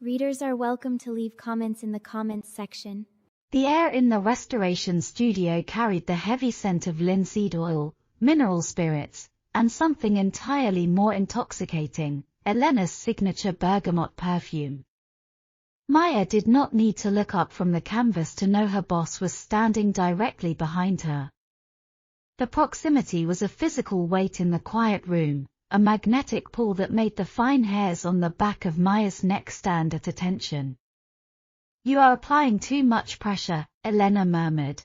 Readers are welcome to leave comments in the comments section. The air in the restoration studio carried the heavy scent of linseed oil, mineral spirits, and something entirely more intoxicating, Elena's signature bergamot perfume. Maya did not need to look up from the canvas to know her boss was standing directly behind her. The proximity was a physical weight in the quiet room, a magnetic pull that made the fine hairs on the back of Maya's neck stand at attention. "You are applying too much pressure," Elena murmured.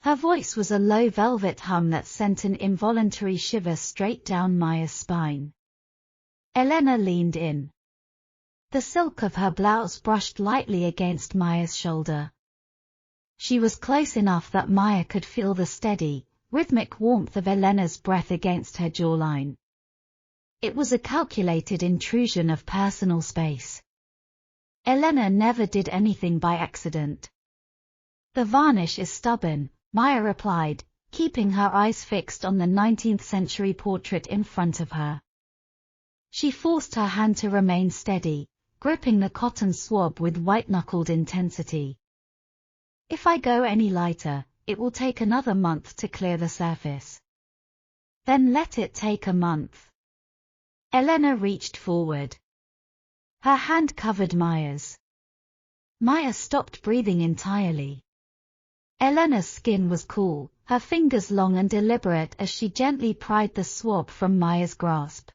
Her voice was a low velvet hum that sent an involuntary shiver straight down Maya's spine. Elena leaned in. The silk of her blouse brushed lightly against Maya's shoulder. She was close enough that Maya could feel the steady, rhythmic warmth of Elena's breath against her jawline. It was a calculated intrusion of personal space. Elena never did anything by accident. "The varnish is stubborn," Maya replied, keeping her eyes fixed on the 19th century portrait in front of her. She forced her hand to remain steady, gripping the cotton swab with white-knuckled intensity. "If I go any lighter, it will take another month to clear the surface." "Then let it take a month." Elena reached forward. Her hand covered Maya's. Maya stopped breathing entirely. Elena's skin was cool, her fingers long and deliberate as she gently pried the swab from Maya's grasp.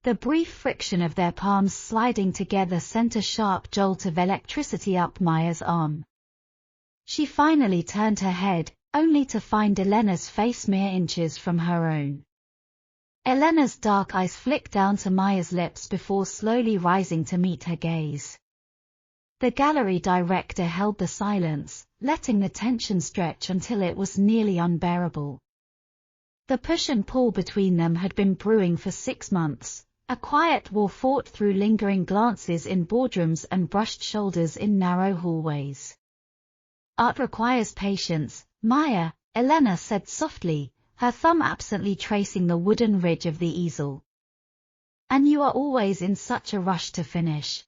The brief friction of their palms sliding together sent a sharp jolt of electricity up Maya's arm. She finally turned her head, only to find Elena's face mere inches from her own. Elena's dark eyes flicked down to Maya's lips before slowly rising to meet her gaze. The gallery director held the silence, letting the tension stretch until it was nearly unbearable. The push and pull between them had been brewing for 6 months, a quiet war fought through lingering glances in boardrooms and brushed shoulders in narrow hallways. "Art requires patience, Maya," Elena said softly, her thumb absently tracing the wooden ridge of the easel. "And you are always in such a rush to finish."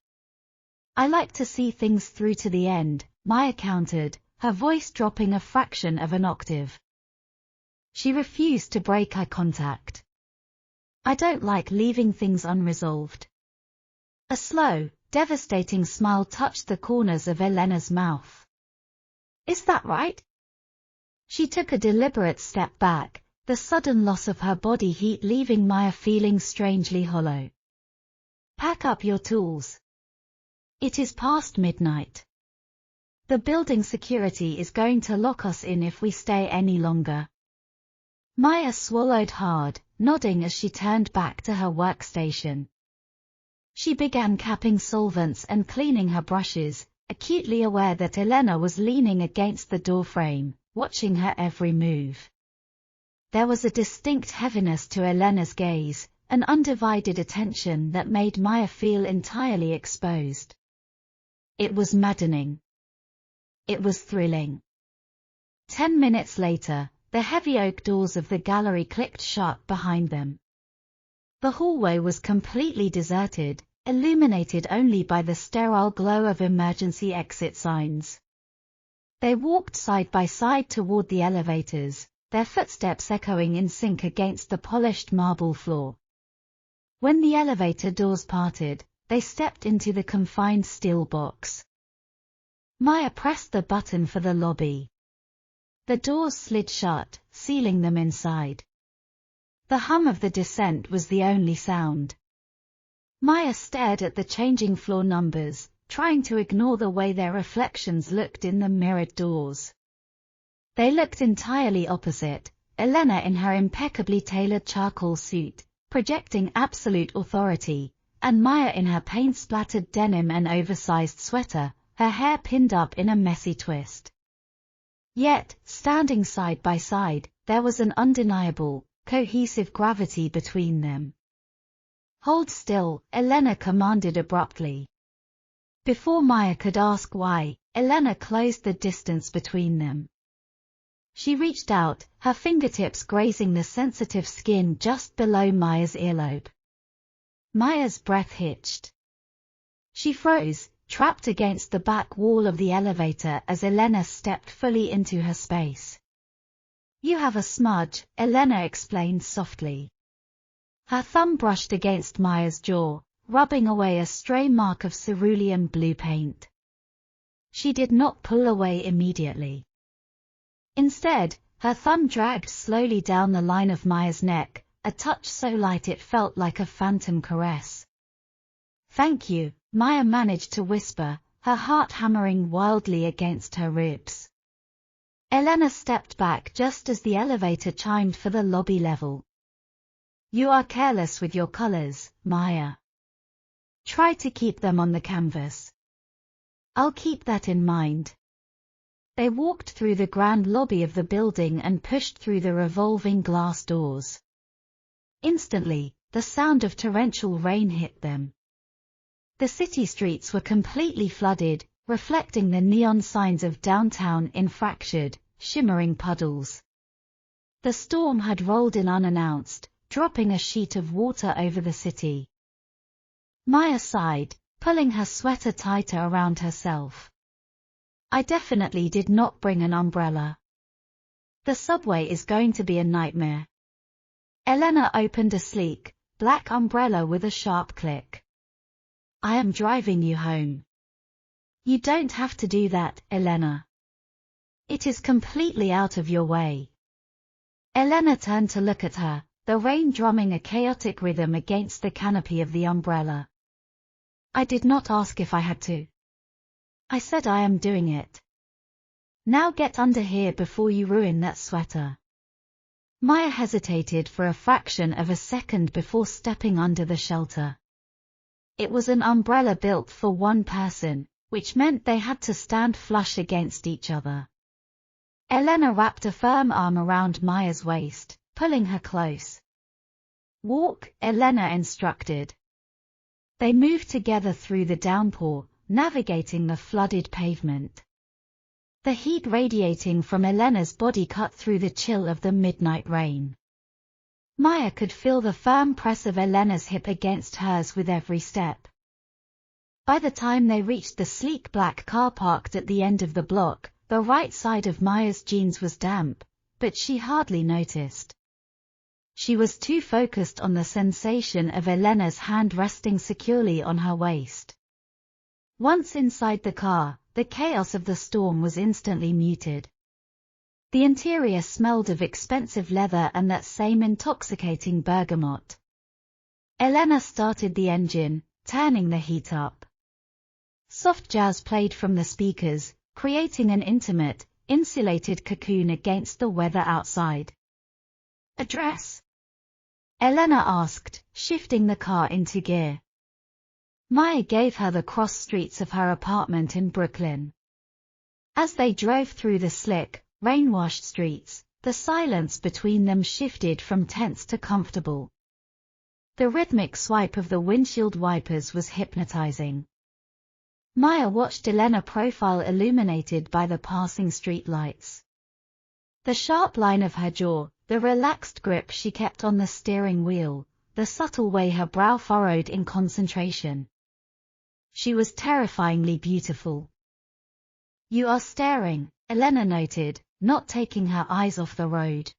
"I like to see things through to the end," Maya countered, her voice dropping a fraction of an octave. She refused to break eye contact. "I don't like leaving things unresolved." A slow, devastating smile touched the corners of Elena's mouth. "Is that right?" She took a deliberate step back, the sudden loss of her body heat leaving Maya feeling strangely hollow. "Pack up your tools. It is past midnight. The building security is going to lock us in if we stay any longer." Maya swallowed hard, nodding as she turned back to her workstation. She began capping solvents and cleaning her brushes, acutely aware that Elena was leaning against the doorframe, watching her every move. There was a distinct heaviness to Elena's gaze, an undivided attention that made Maya feel entirely exposed. It was maddening. It was thrilling. 10 minutes later, the heavy oak doors of the gallery clicked shut behind them. The hallway was completely deserted, illuminated only by the sterile glow of emergency exit signs. They walked side by side toward the elevators, their footsteps echoing in sync against the polished marble floor. When the elevator doors parted, they stepped into the confined steel box. Maya pressed the button for the lobby. The doors slid shut, sealing them inside. The hum of the descent was the only sound. Maya stared at the changing floor numbers, trying to ignore the way their reflections looked in the mirrored doors. They looked entirely opposite, Elena in her impeccably tailored charcoal suit, projecting absolute authority, and Maya in her paint-splattered denim and oversized sweater, her hair pinned up in a messy twist. Yet, standing side by side, there was an undeniable, cohesive gravity between them. "Hold still," Elena commanded abruptly. Before Maya could ask why, Elena closed the distance between them. She reached out, her fingertips grazing the sensitive skin just below Maya's earlobe. Maya's breath hitched. She froze, trapped against the back wall of the elevator as Elena stepped fully into her space. "You have a smudge," Elena explained softly. Her thumb brushed against Maya's jaw, rubbing away a stray mark of cerulean blue paint. She did not pull away immediately. Instead, her thumb dragged slowly down the line of Maya's neck, a touch so light it felt like a phantom caress. "Thank you," Maya managed to whisper, her heart hammering wildly against her ribs. Elena stepped back just as the elevator chimed for the lobby level. "You are careless with your colors, Maya. Try to keep them on the canvas." "I'll keep that in mind." They walked through the grand lobby of the building and pushed through the revolving glass doors. Instantly, the sound of torrential rain hit them. The city streets were completely flooded, reflecting the neon signs of downtown in fractured, shimmering puddles. The storm had rolled in unannounced, dropping a sheet of water over the city. Maya sighed, pulling her sweater tighter around herself. "I definitely did not bring an umbrella. The subway is going to be a nightmare." Elena opened a sleek, black umbrella with a sharp click. "I am driving you home." "You don't have to do that, Elena. It is completely out of your way." Elena turned to look at her, the rain drumming a chaotic rhythm against the canopy of the umbrella. "I did not ask if I had to. I said I am doing it. Now get under here before you ruin that sweater." Maya hesitated for a fraction of a second before stepping under the shelter. It was an umbrella built for one person, which meant they had to stand flush against each other. Elena wrapped a firm arm around Maya's waist, pulling her close. "Walk," Elena instructed. They moved together through the downpour, navigating the flooded pavement. The heat radiating from Elena's body cut through the chill of the midnight rain. Maya could feel the firm press of Elena's hip against hers with every step. By the time they reached the sleek black car parked at the end of the block, the right side of Maya's jeans was damp, but she hardly noticed. She was too focused on the sensation of Elena's hand resting securely on her waist. Once inside the car, the chaos of the storm was instantly muted. The interior smelled of expensive leather and that same intoxicating bergamot. Elena started the engine, turning the heat up. Soft jazz played from the speakers, creating an intimate, insulated cocoon against the weather outside. "Address?" Elena asked, shifting the car into gear. Maya gave her the cross streets of her apartment in Brooklyn. As they drove through the slick, rain-washed streets, the silence between them shifted from tense to comfortable. The rhythmic swipe of the windshield wipers was hypnotizing. Maya watched Elena's profile illuminated by the passing street lights. The sharp line of her jaw, the relaxed grip she kept on the steering wheel, the subtle way her brow furrowed in concentration. She was terrifyingly beautiful. "You are staring," Elena noted, not taking her eyes off the road.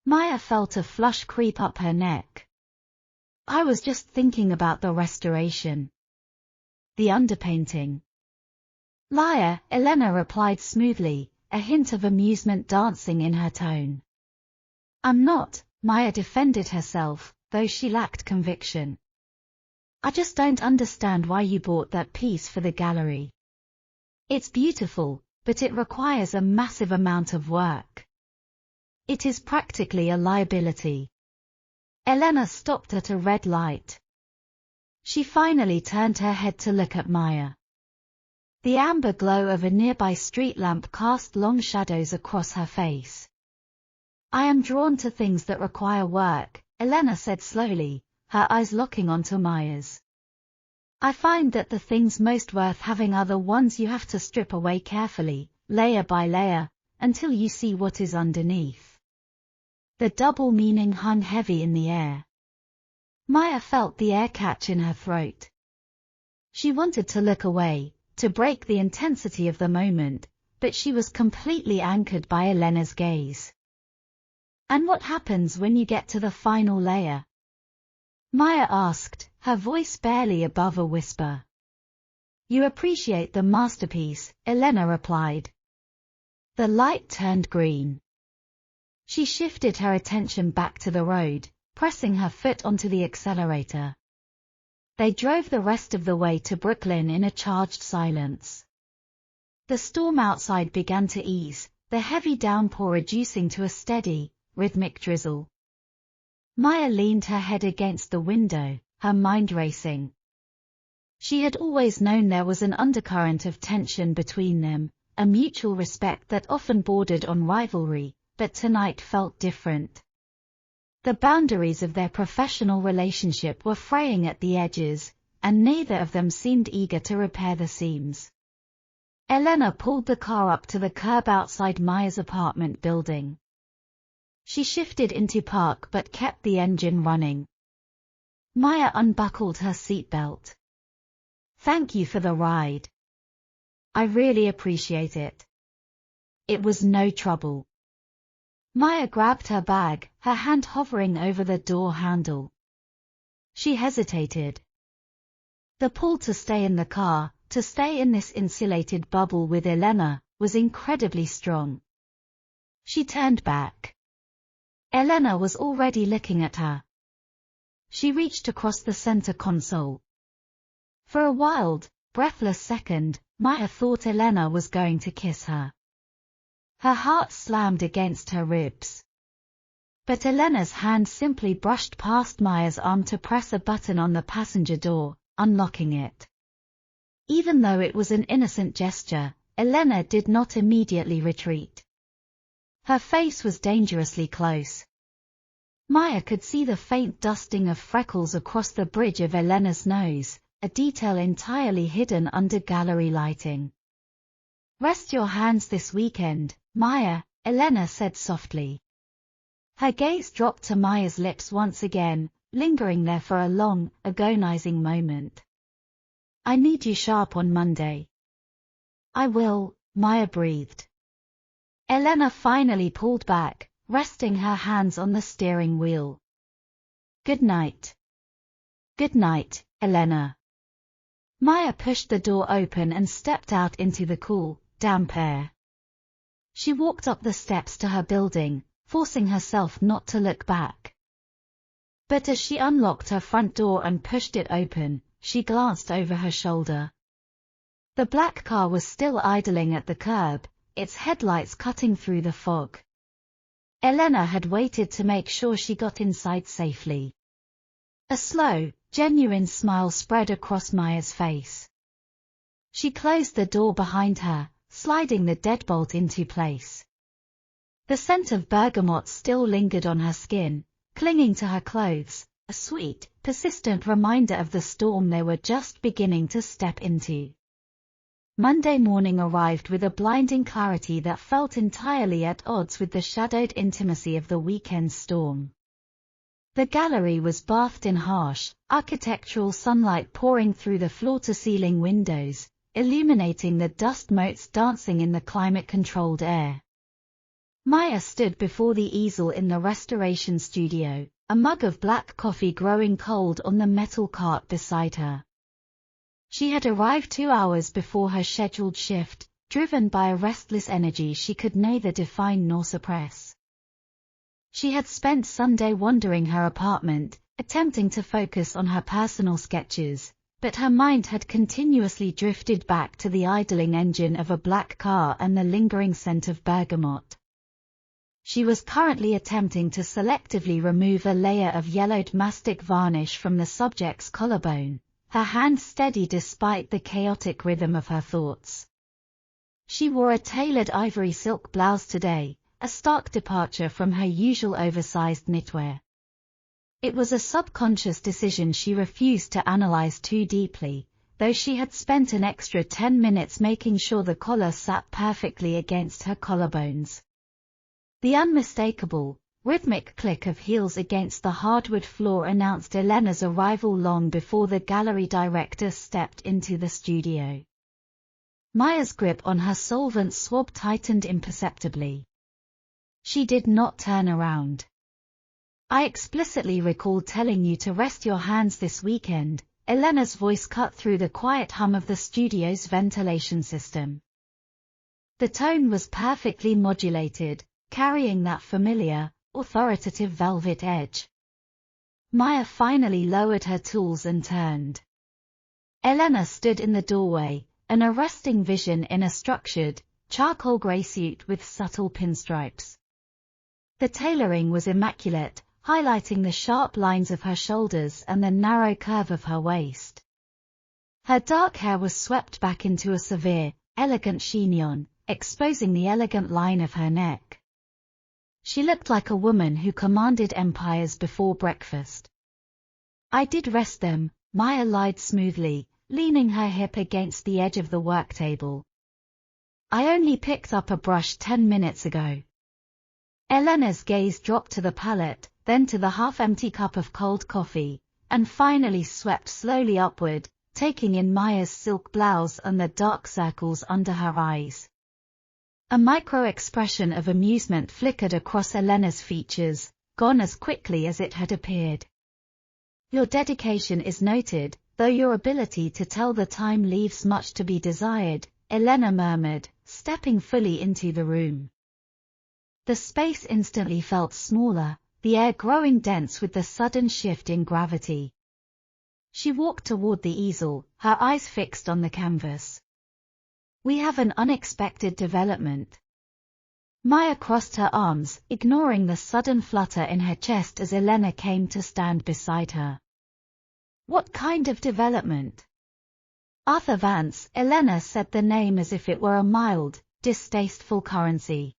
Maya felt a flush creep up her neck. "I was just thinking about the restoration. The underpainting." "Liar," Elena replied smoothly, a hint of amusement dancing in her tone. "I'm not," Maya defended herself, though she lacked conviction. "I just don't understand why you bought that piece for the gallery. It's beautiful, but it requires a massive amount of work. It is practically a liability." Elena stopped at a red light. She finally turned her head to look at Maya. The amber glow of a nearby street lamp cast long shadows across her face. "I am drawn to things that require work," Elena said slowly, her eyes locking onto Maya's. "I find that the things most worth having are the ones you have to strip away carefully, layer by layer, until you see what is underneath." The double meaning hung heavy in the air. Maya felt the air catch in her throat. She wanted to look away, to break the intensity of the moment, but she was completely anchored by Elena's gaze. "And what happens when you get to the final layer?" Maya asked, her voice barely above a whisper. "You appreciate the masterpiece," Elena replied. The light turned green. She shifted her attention back to the road, pressing her foot onto the accelerator. They drove the rest of the way to Brooklyn in a charged silence. The storm outside began to ease, the heavy downpour reducing to a steady, rhythmic drizzle. Maya leaned her head against the window, her mind racing. She had always known there was an undercurrent of tension between them, a mutual respect that often bordered on rivalry, but tonight felt different. The boundaries of their professional relationship were fraying at the edges, and neither of them seemed eager to repair the seams. Elena pulled the car up to the curb outside Maya's apartment building. She shifted into park but kept the engine running. Maya unbuckled her seatbelt. "Thank you for the ride. I really appreciate it. It was no trouble." Maya grabbed her bag, her hand hovering over the door handle. She hesitated. The pull to stay in the car, to stay in this insulated bubble with Elena, was incredibly strong. She turned back. Elena was already looking at her. She reached across the center console. For a wild, breathless second, Maya thought Elena was going to kiss her. Her heart slammed against her ribs. But Elena's hand simply brushed past Maya's arm to press a button on the passenger door, unlocking it. Even though it was an innocent gesture, Elena did not immediately retreat. Her face was dangerously close. Maya could see the faint dusting of freckles across the bridge of Elena's nose, a detail entirely hidden under gallery lighting. "Rest your hands this weekend, Maya," Elena said softly. Her gaze dropped to Maya's lips once again, lingering there for a long, agonizing moment. "I need you sharp on Monday." "I will," Maya breathed. Elena finally pulled back, resting her hands on the steering wheel. "Good night." "Good night, Elena." Maya pushed the door open and stepped out into the cool, damp air. She walked up the steps to her building, forcing herself not to look back. But as she unlocked her front door and pushed it open, she glanced over her shoulder. The black car was still idling at the curb, its headlights cutting through the fog. Elena had waited to make sure she got inside safely. A slow, genuine smile spread across Maya's face. She closed the door behind her, sliding the deadbolt into place. The scent of bergamot still lingered on her skin, clinging to her clothes, a sweet, persistent reminder of the storm they were just beginning to step into. Monday morning arrived with a blinding clarity that felt entirely at odds with the shadowed intimacy of the weekend storm. The gallery was bathed in harsh, architectural sunlight pouring through the floor-to-ceiling windows, illuminating the dust motes dancing in the climate-controlled air. Maya stood before the easel in the restoration studio, a mug of black coffee growing cold on the metal cart beside her. She had arrived 2 hours before her scheduled shift, driven by a restless energy she could neither define nor suppress. She had spent Sunday wandering her apartment, attempting to focus on her personal sketches, but her mind had continuously drifted back to the idling engine of a black car and the lingering scent of bergamot. She was currently attempting to selectively remove a layer of yellowed mastic varnish from the subject's collarbone, her hand steady despite the chaotic rhythm of her thoughts. She wore a tailored ivory silk blouse today, a stark departure from her usual oversized knitwear. It was a subconscious decision she refused to analyze too deeply, though she had spent an extra 10 minutes making sure the collar sat perfectly against her collarbones. The unmistakable, rhythmic click of heels against the hardwood floor announced Elena's arrival long before the gallery director stepped into the studio. Maya's grip on her solvent swab tightened imperceptibly. She did not turn around. "I explicitly recall telling you to rest your hands this weekend," Elena's voice cut through the quiet hum of the studio's ventilation system. The tone was perfectly modulated, carrying that familiar, authoritative velvet edge. Maya finally lowered her tools and turned. Elena stood in the doorway, an arresting vision in a structured, charcoal grey suit with subtle pinstripes. The tailoring was immaculate, highlighting the sharp lines of her shoulders and the narrow curve of her waist. Her dark hair was swept back into a severe, elegant chignon, exposing the elegant line of her neck. She looked like a woman who commanded empires before breakfast. "I did rest them," Maya lied smoothly, leaning her hip against the edge of the work table. "I only picked up a brush 10 minutes ago." Elena's gaze dropped to the palette, then to the half-empty cup of cold coffee, and finally swept slowly upward, taking in Maya's silk blouse and the dark circles under her eyes. A micro-expression of amusement flickered across Elena's features, gone as quickly as it had appeared. "Your dedication is noted, though your ability to tell the time leaves much to be desired," Elena murmured, stepping fully into the room. The space instantly felt smaller, the air growing dense with the sudden shift in gravity. She walked toward the easel, her eyes fixed on the canvas. "We have an unexpected development." Maya crossed her arms, ignoring the sudden flutter in her chest as Elena came to stand beside her. "What kind of development?" "Arthur Vance," Elena said the name as if it were a mild, distasteful currency.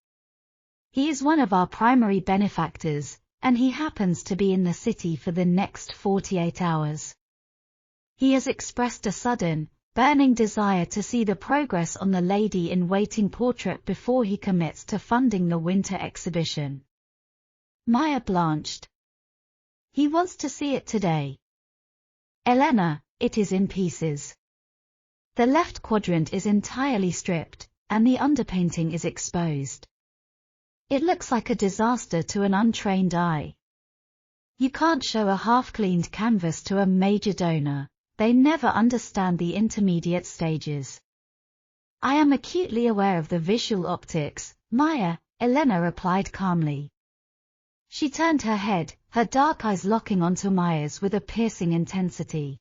"He is one of our primary benefactors, and he happens to be in the city for the next 48 hours. He has expressed a sudden, burning desire to see the progress on the lady-in-waiting portrait before he commits to funding the winter exhibition." Maya blanched. "He wants to see it today." "Elena, it is in pieces. The left quadrant is entirely stripped, and the underpainting is exposed. It looks like a disaster to an untrained eye. You can't show a half-cleaned canvas to a major donor. They never understand the intermediate stages." "I am acutely aware of the visual optics, Maya," Elena replied calmly. She turned her head, her dark eyes locking onto Maya's with a piercing intensity.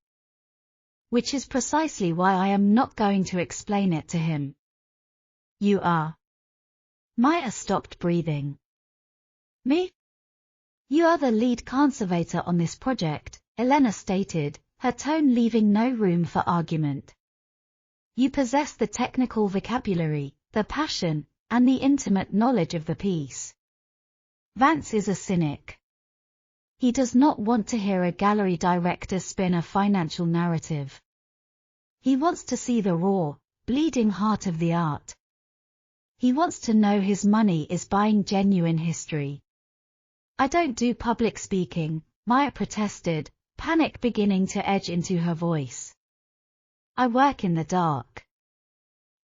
"Which is precisely why I am not going to explain it to him." "You are?" Maya stopped breathing. "Me? You are the lead conservator on this project," Elena stated, her tone leaving no room for argument. "You possess the technical vocabulary, the passion, and the intimate knowledge of the piece. Vance is a cynic. He does not want to hear a gallery director spin a financial narrative. He wants to see the raw, bleeding heart of the art. He wants to know his money is buying genuine history." "I don't do public speaking," Maya protested, panic beginning to edge into her voice. "I work in the dark.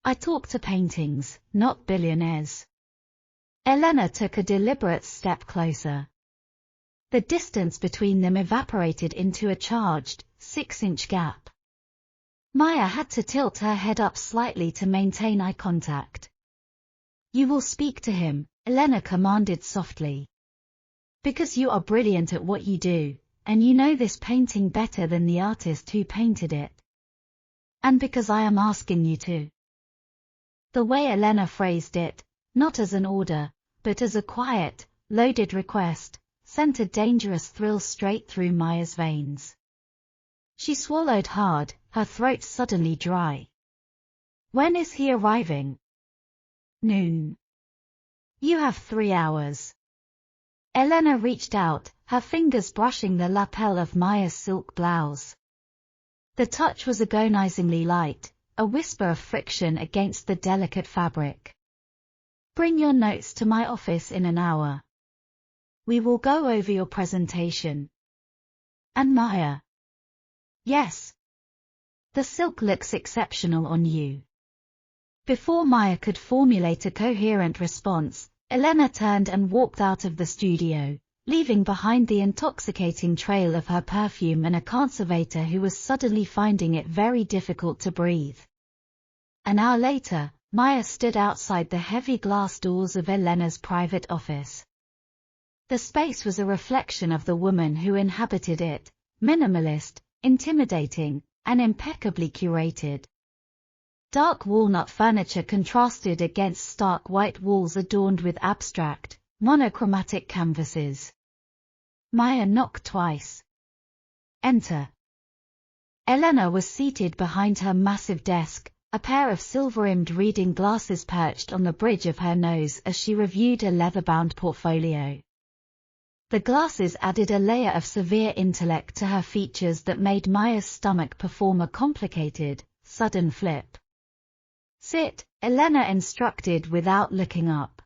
I talk to paintings, not billionaires." Elena took a deliberate step closer. The distance between them evaporated into a charged, 6-inch gap. Maya had to tilt her head up slightly to maintain eye contact. "You will speak to him," Elena commanded softly. "Because you are brilliant at what you do, and you know this painting better than the artist who painted it. And because I am asking you to." The way Elena phrased it, not as an order, but as a quiet, loaded request, sent a dangerous thrill straight through Maya's veins. She swallowed hard, her throat suddenly dry. "When is he arriving?" "Noon." "You have 3 hours." Elena reached out, her fingers brushing the lapel of Maya's silk blouse. The touch was agonizingly light, a whisper of friction against the delicate fabric. "Bring your notes to my office in an hour." We will go over your presentation. And Maya? Yes. The silk looks exceptional on you. Before Maya could formulate a coherent response, Elena turned and walked out of the studio, leaving behind the intoxicating trail of her perfume and a conservator who was suddenly finding it very difficult to breathe. An hour later, Maya stood outside the heavy glass doors of Elena's private office. The space was a reflection of the woman who inhabited it, minimalist, intimidating, and impeccably curated. Dark walnut furniture contrasted against stark white walls adorned with abstract, monochromatic canvases. Maya knocked twice. Enter. Elena was seated behind her massive desk, a pair of silver-rimmed reading glasses perched on the bridge of her nose as she reviewed a leather-bound portfolio. The glasses added a layer of severe intellect to her features that made Maya's stomach perform a complicated, sudden flip. Sit, Elena instructed without looking up.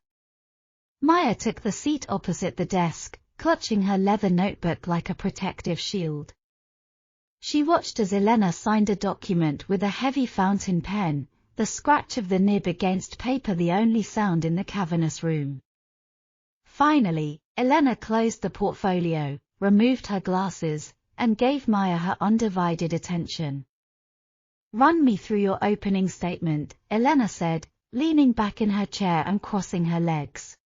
Maya took the seat opposite the desk, clutching her leather notebook like a protective shield. She watched as Elena signed a document with a heavy fountain pen, the scratch of the nib against paper the only sound in the cavernous room. Finally, Elena closed the portfolio, removed her glasses, and gave Maya her undivided attention. Run me through your opening statement, Elena said, leaning back in her chair and crossing her legs.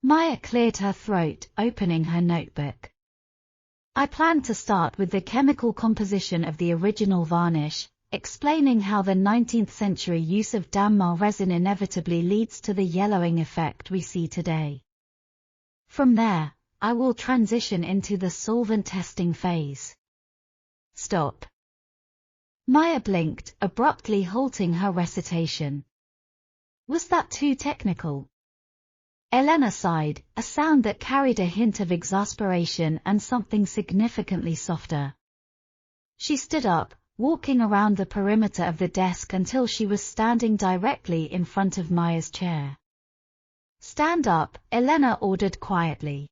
Maya cleared her throat, opening her notebook. I plan to start with the chemical composition of the original varnish, explaining how the 19th century use of Dammar resin inevitably leads to the yellowing effect we see today. From there, I will transition into the solvent testing phase. Stop. Maya blinked, abruptly halting her recitation. Was that too technical? Elena sighed, a sound that carried a hint of exasperation and something significantly softer. She stood up, walking around the perimeter of the desk until she was standing directly in front of Maya's chair. Stand up, Elena ordered quietly.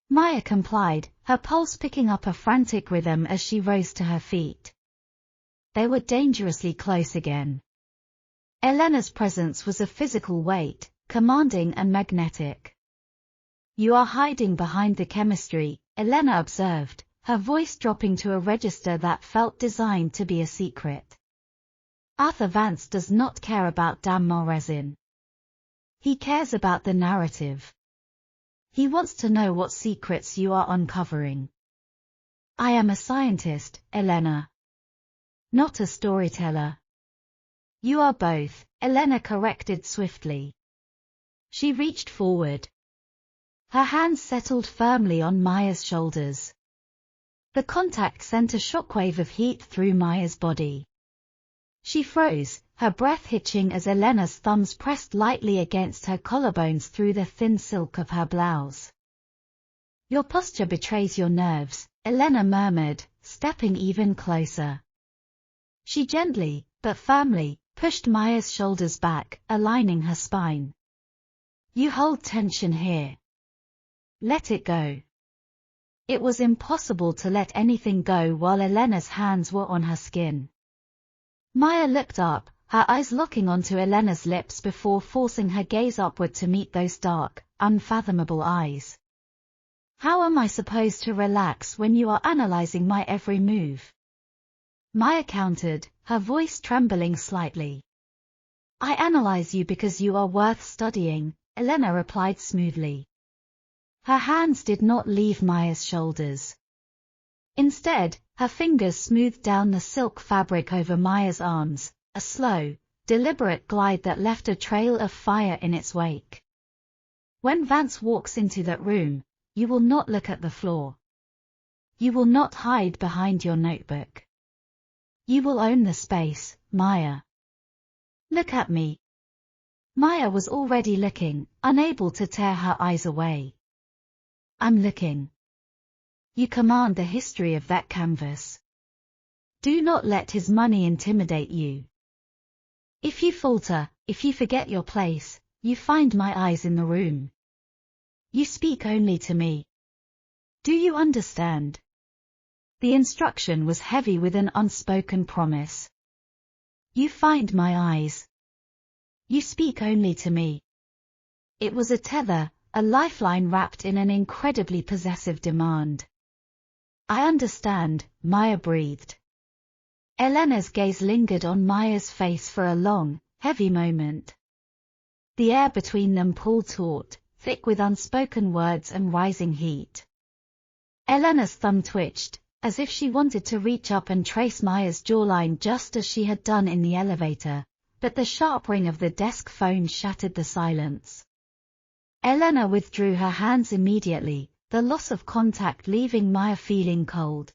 Maya complied, her pulse picking up a frantic rhythm as she rose to her feet. They were dangerously close again. Elena's presence was a physical weight, commanding and magnetic. You are hiding behind the chemistry, Elena observed, her voice dropping to a register that felt designed to be a secret. Arthur Vance does not care about Dammar resin. He cares about the narrative. He wants to know what secrets you are uncovering. I am a scientist, Elena. Not a storyteller. You are both, Elena corrected swiftly. She reached forward. Her hands settled firmly on Maya's shoulders. The contact sent a shockwave of heat through Maya's body. She froze, her breath hitching as Elena's thumbs pressed lightly against her collarbones through the thin silk of her blouse. Your posture betrays your nerves, Elena murmured, stepping even closer. She gently, but firmly, pushed Maya's shoulders back, aligning her spine. You hold tension here. Let it go. It was impossible to let anything go while Elena's hands were on her skin. Maya looked up, her eyes locking onto Elena's lips before forcing her gaze upward to meet those dark, unfathomable eyes. How am I supposed to relax when you are analyzing my every move? Maya countered, her voice trembling slightly. I analyze you because you are worth studying, Elena replied smoothly. Her hands did not leave Maya's shoulders. Instead, her fingers smoothed down the silk fabric over Maya's arms, a slow, deliberate glide that left a trail of fire in its wake. When Vance walks into that room, you will not look at the floor. You will not hide behind your notebook. You will own the space, Maya. Look at me. Maya was already looking, unable to tear her eyes away. I'm looking. You command the history of that canvas. Do not let his money intimidate you. If you falter, if you forget your place, you find my eyes in the room. You speak only to me. Do you understand? The instruction was heavy with an unspoken promise. You find my eyes. You speak only to me. It was a tether, a lifeline wrapped in an incredibly possessive demand. I understand, Maya breathed. Elena's gaze lingered on Maya's face for a long, heavy moment. The air between them pulled taut, thick with unspoken words and rising heat. Elena's thumb twitched, as if she wanted to reach up and trace Maya's jawline just as she had done in the elevator, but the sharp ring of the desk phone shattered the silence. Elena withdrew her hands immediately, the loss of contact leaving Maya feeling cold.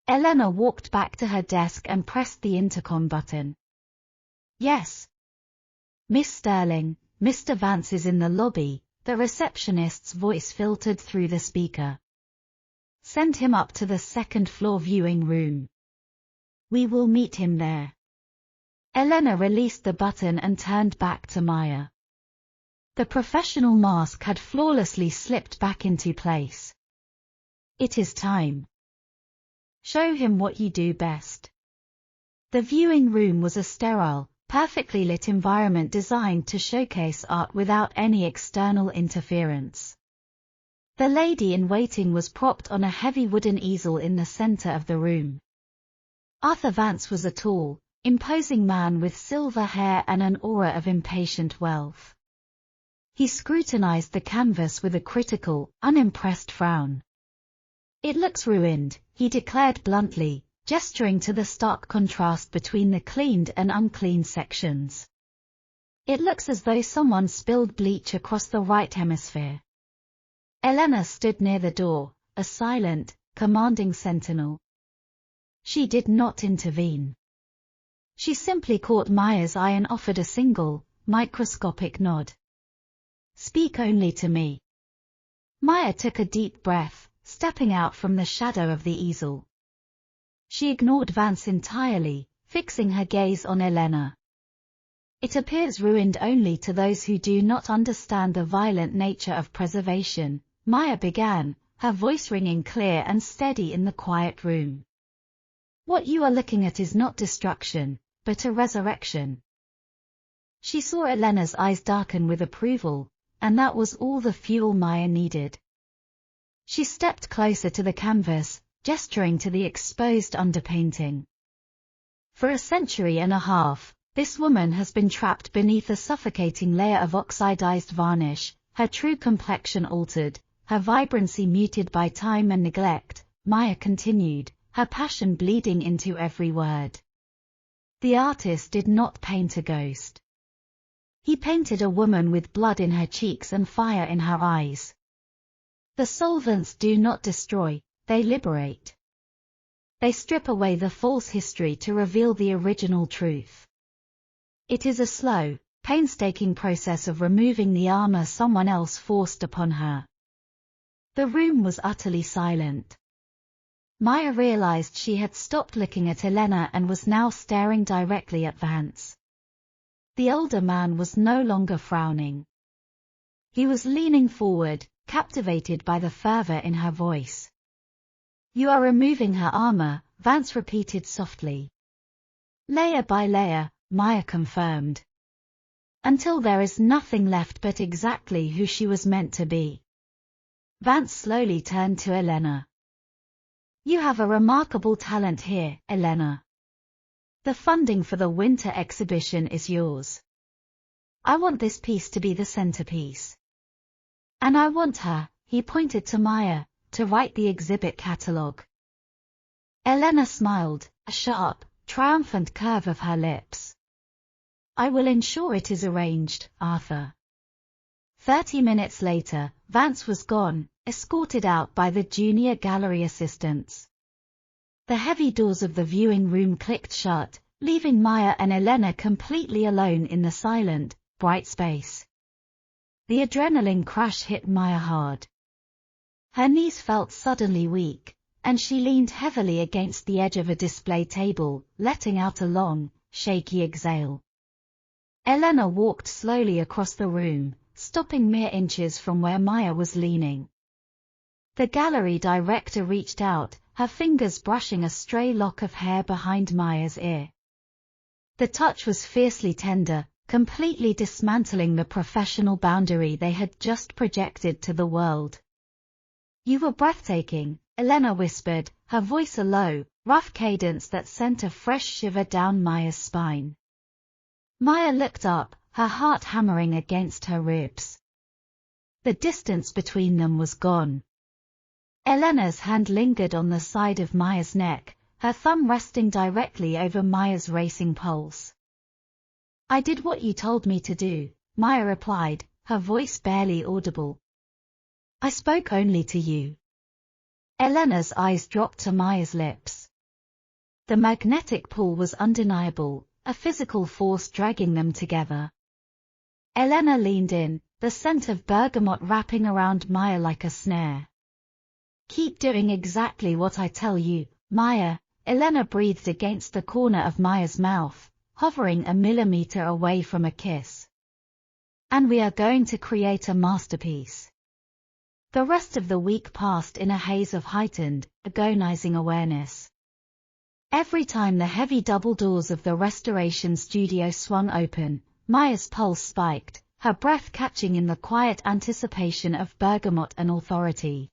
Elena walked back to her desk and pressed the intercom button. Yes. Miss Sterling, Mr. Vance is in the lobby, the receptionist's voice filtered through the speaker. Send him up to the second-floor viewing room. We will meet him there. Elena released the button and turned back to Maya. The professional mask had flawlessly slipped back into place. It is time. Show him what you do best. The viewing room was a sterile, perfectly lit environment designed to showcase art without any external interference. The lady-in-waiting was propped on a heavy wooden easel in the center of the room. Arthur Vance was a tall, imposing man with silver hair and an aura of impatient wealth. He scrutinized the canvas with a critical, unimpressed frown. It looks ruined, he declared bluntly, gesturing to the stark contrast between the cleaned and unclean sections. It looks as though someone spilled bleach across the right hemisphere. Elena stood near the door, a silent, commanding sentinel. She did not intervene. She simply caught Maya's eye and offered a single, microscopic nod. Speak only to me. Maya took a deep breath, stepping out from the shadow of the easel. She ignored Vance entirely, fixing her gaze on Elena. It appears ruined only to those who do not understand the violent nature of preservation, Maya began, her voice ringing clear and steady in the quiet room. What you are looking at is not destruction, but a resurrection. She saw Elena's eyes darken with approval, and that was all the fuel Maya needed. She stepped closer to the canvas, gesturing to the exposed underpainting. For a century and a half, this woman has been trapped beneath a suffocating layer of oxidized varnish, her true complexion altered, her vibrancy muted by time and neglect, Maya continued, her passion bleeding into every word. The artist did not paint a ghost. He painted a woman with blood in her cheeks and fire in her eyes. The solvents do not destroy, they liberate. They strip away the false history to reveal the original truth. It is a slow, painstaking process of removing the armor someone else forced upon her. The room was utterly silent. Maya realized she had stopped looking at Elena and was now staring directly at Vance. The older man was no longer frowning. He was leaning forward, captivated by the fervor in her voice. You are removing her armor, Vance repeated softly. Layer by layer, Maya confirmed. Until there is nothing left but exactly who she was meant to be. Vance slowly turned to Elena. You have a remarkable talent here, Elena. The funding for the winter exhibition is yours. I want this piece to be the centerpiece. And I want her, he pointed to Maya, to write the exhibit catalogue. Elena smiled, a sharp, triumphant curve of her lips. I will ensure it is arranged, Arthur. 30 minutes later, Vance was gone, escorted out by the junior gallery assistants. The heavy doors of the viewing room clicked shut, leaving Maya and Elena completely alone in the silent, bright space. The adrenaline crush hit Maya hard. Her knees felt suddenly weak, and she leaned heavily against the edge of a display table, letting out a long, shaky exhale. Elena walked slowly across the room, stopping mere inches from where Maya was leaning. The gallery director reached out, her fingers brushing a stray lock of hair behind Maya's ear. The touch was fiercely tender, completely dismantling the professional boundary they had just projected to the world. "You were breathtaking," Elena whispered, her voice a low, rough cadence that sent a fresh shiver down Maya's spine. Maya looked up, her heart hammering against her ribs. The distance between them was gone. Elena's hand lingered on the side of Maya's neck, her thumb resting directly over Maya's racing pulse. "I did what you told me to do," Maya replied, her voice barely audible. "I spoke only to you." Elena's eyes dropped to Maya's lips. The magnetic pull was undeniable, a physical force dragging them together. Elena leaned in, the scent of bergamot wrapping around Maya like a snare. "Keep doing exactly what I tell you, Maya," Elena breathed against the corner of Maya's mouth, hovering a millimeter away from a kiss. "And we are going to create a masterpiece." The rest of the week passed in a haze of heightened, agonizing awareness. Every time the heavy double doors of the restoration studio swung open, Maya's pulse spiked, her breath catching in the quiet anticipation of bergamot and authority.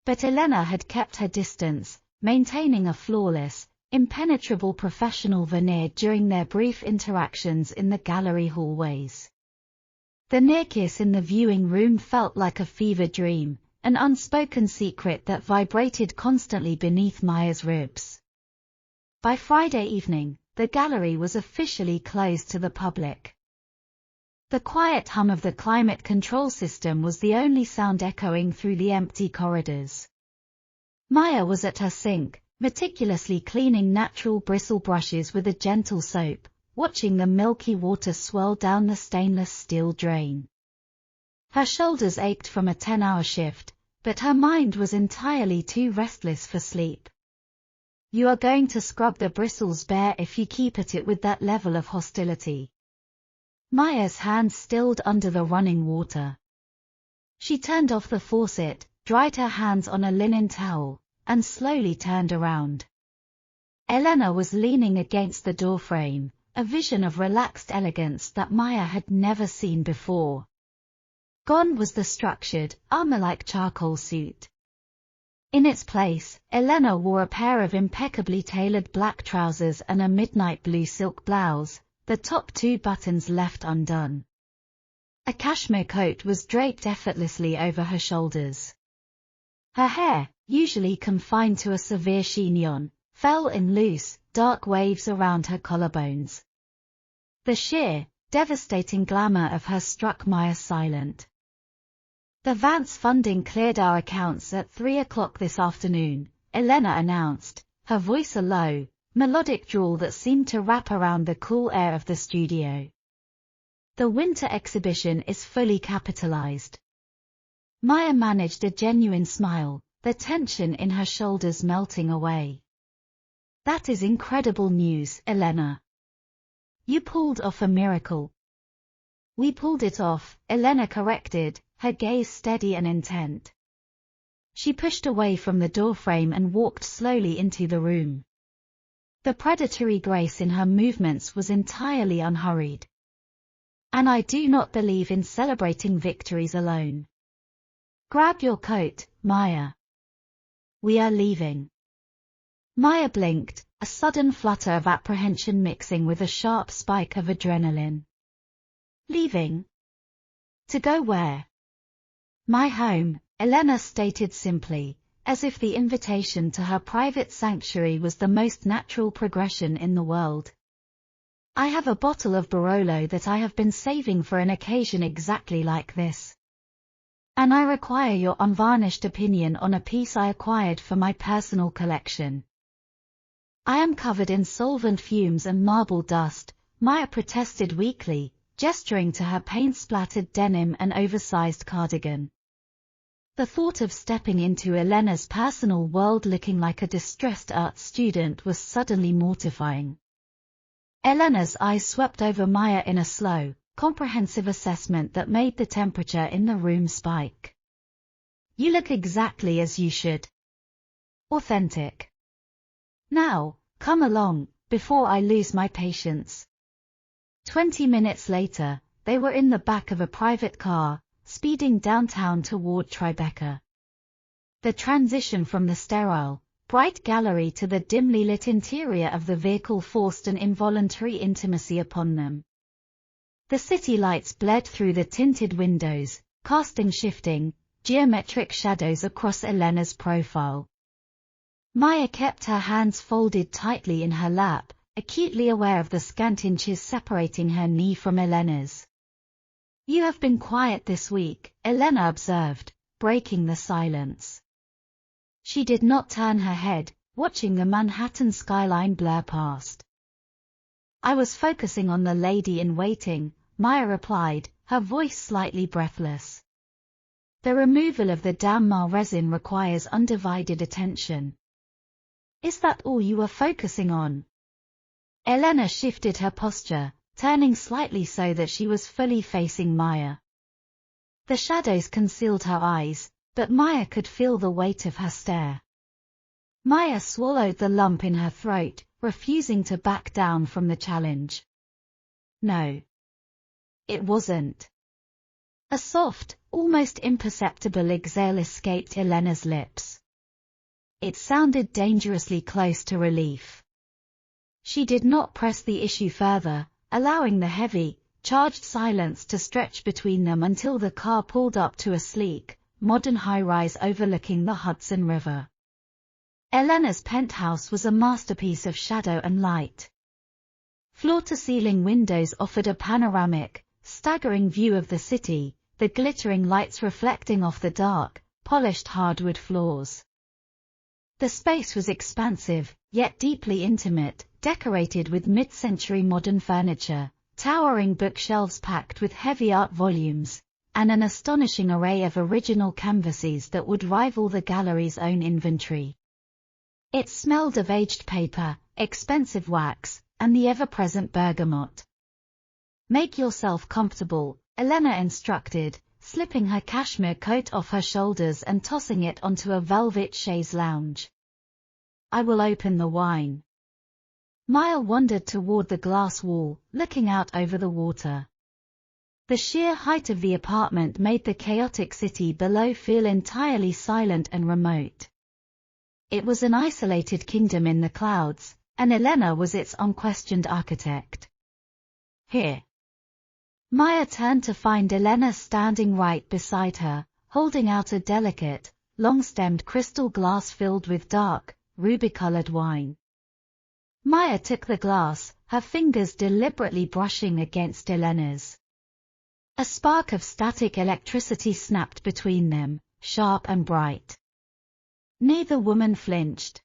But Elena had kept her distance, maintaining a flawless, impenetrable professional veneer during their brief interactions in the gallery hallways. The near kiss in the viewing room felt like a fever dream, an unspoken secret that vibrated constantly beneath Maya's ribs. By Friday evening, the gallery was officially closed to the public. The quiet hum of the climate control system was the only sound echoing through the empty corridors. Maya was at her sink, meticulously cleaning natural bristle brushes with a gentle soap, watching the milky water swirl down the stainless steel drain. Her shoulders ached from a 10-hour shift, but her mind was entirely too restless for sleep. "You are going to scrub the bristles bare if you keep at it with that level of hostility." Maya's hand stilled under the running water. She turned off the faucet, dried her hands on a linen towel, and slowly turned around. Elena was leaning against the doorframe, a vision of relaxed elegance that Maya had never seen before. Gone was the structured, armor-like charcoal suit. In its place, Elena wore a pair of impeccably tailored black trousers and a midnight blue silk blouse, the top two buttons left undone. A cashmere coat was draped effortlessly over her shoulders. Her hair, usually confined to a severe chignon, fell in loose, dark waves around her collarbones. The sheer, devastating glamour of her struck Maya silent. "The Vance funding cleared our accounts at 3 o'clock this afternoon," Elena announced, her voice a low, melodic drawl that seemed to wrap around the cool air of the studio. "The winter exhibition is fully capitalized." Maya managed a genuine smile, the tension in her shoulders melting away. "That is incredible news, Elena. You pulled off a miracle." "We pulled it off," Elena corrected, her gaze steady and intent. She pushed away from the doorframe and walked slowly into the room. The predatory grace in her movements was entirely unhurried. "And I do not believe in celebrating victories alone. Grab your coat, Maya. We are leaving." Maya blinked, a sudden flutter of apprehension mixing with a sharp spike of adrenaline. "Leaving? To go where?" "My home," Elena stated simply, as if the invitation to her private sanctuary was the most natural progression in the world. "I have a bottle of Barolo that I have been saving for an occasion exactly like this. And I require your unvarnished opinion on a piece I acquired for my personal collection." "I am covered in solvent fumes and marble dust," Maya protested weakly, gesturing to her paint-splattered denim and oversized cardigan. The thought of stepping into Elena's personal world looking like a distressed art student was suddenly mortifying. Elena's eyes swept over Maya in a slow, comprehensive assessment that made the temperature in the room spike. You look exactly as you should. Authentic. Now, come along, before I lose my patience. 20 minutes later, they were in the back of a private car, speeding downtown toward Tribeca. The transition from the sterile, bright gallery to the dimly lit interior of the vehicle forced an involuntary intimacy upon them. The city lights bled through the tinted windows, casting shifting, geometric shadows across Elena's profile. Maya kept her hands folded tightly in her lap, acutely aware of the scant inches separating her knee from Elena's. You have been quiet this week, Elena observed, breaking the silence. She did not turn her head, watching the Manhattan skyline blur past. I was focusing on the lady in waiting, Maya replied, her voice slightly breathless. The removal of the damn resin requires undivided attention. Is that all you are focusing on? Elena shifted her posture, turning slightly so that she was fully facing Maya. The shadows concealed her eyes, but Maya could feel the weight of her stare. Maya swallowed the lump in her throat, refusing to back down from the challenge. No. It wasn't. A soft, almost imperceptible exhale escaped Elena's lips. It sounded dangerously close to relief. She did not press the issue further, allowing the heavy, charged silence to stretch between them until the car pulled up to a sleek, modern high-rise overlooking the Hudson River. Elena's penthouse was a masterpiece of shadow and light. Floor-to-ceiling windows offered a panoramic, staggering view of the city, the glittering lights reflecting off the dark, polished hardwood floors. The space was expansive, yet deeply intimate, decorated with mid-century modern furniture, towering bookshelves packed with heavy art volumes, and an astonishing array of original canvases that would rival the gallery's own inventory. It smelled of aged paper, expensive wax, and the ever-present bergamot. Make yourself comfortable, Elena instructed, slipping her cashmere coat off her shoulders and tossing it onto a velvet chaise lounge. I will open the wine. Maya wandered toward the glass wall, looking out over the water. The sheer height of the apartment made the chaotic city below feel entirely silent and remote. It was an isolated kingdom in the clouds, and Elena was its unquestioned architect. Here. Maya turned to find Elena standing right beside her, holding out a delicate, long-stemmed crystal glass filled with dark, ruby-colored wine. Maya took the glass, her fingers deliberately brushing against Elena's. A spark of static electricity snapped between them, sharp and bright. Neither woman flinched.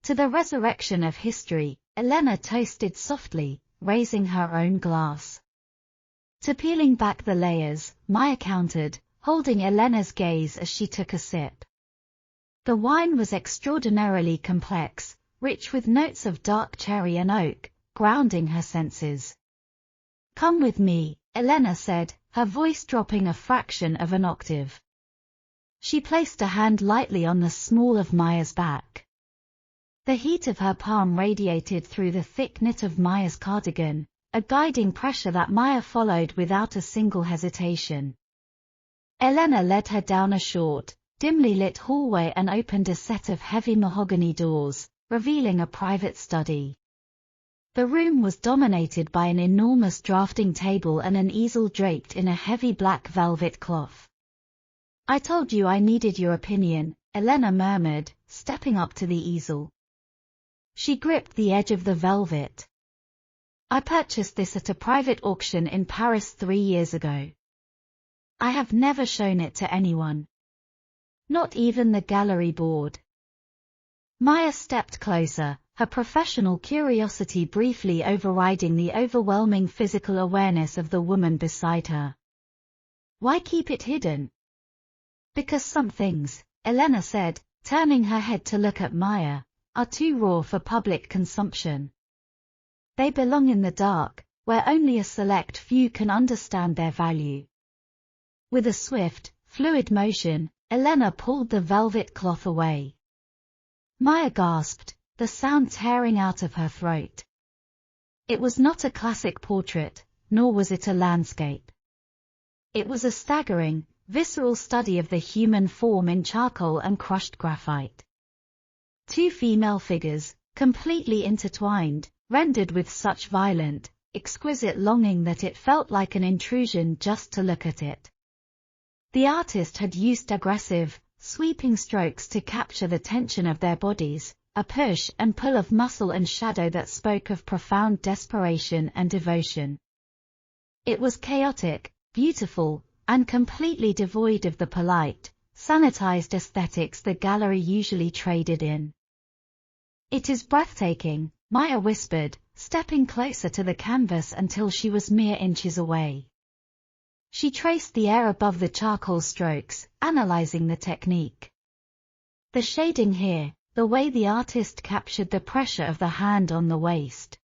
To the resurrection of history, Elena toasted softly, raising her own glass. To peeling back the layers, Maya countered, holding Elena's gaze as she took a sip. The wine was extraordinarily complex, rich with notes of dark cherry and oak, grounding her senses. Come with me, Elena said, her voice dropping a fraction of an octave. She placed a hand lightly on the small of Maya's back. The heat of her palm radiated through the thick knit of Maya's cardigan, a guiding pressure that Maya followed without a single hesitation. Elena led her down a short, dimly lit hallway and opened a set of heavy mahogany doors, revealing a private study. The room was dominated by an enormous drafting table and an easel draped in a heavy black velvet cloth. I told you I needed your opinion, Elena murmured, stepping up to the easel. She gripped the edge of the velvet. I purchased this at a private auction in Paris 3 years ago. I have never shown it to anyone. Not even the gallery board. Maya stepped closer, her professional curiosity briefly overriding the overwhelming physical awareness of the woman beside her. Why keep it hidden? Because some things, Elena said, turning her head to look at Maya, are too raw for public consumption. They belong in the dark, where only a select few can understand their value. With a swift, fluid motion, Elena pulled the velvet cloth away. Maya gasped, the sound tearing out of her throat. It was not a classic portrait, nor was it a landscape. It was a staggering, visceral study of the human form in charcoal and crushed graphite. Two female figures, completely intertwined, rendered with such violent, exquisite longing that it felt like an intrusion just to look at it. The artist had used aggressive, sweeping strokes to capture the tension of their bodies, a push and pull of muscle and shadow that spoke of profound desperation and devotion. It was chaotic, beautiful, and completely devoid of the polite, sanitized aesthetics the gallery usually traded in. "It is breathtaking," Maya whispered, stepping closer to the canvas until she was mere inches away. She traced the air above the charcoal strokes, analyzing the technique. The shading here, the way the artist captured the pressure of the hand on the waist.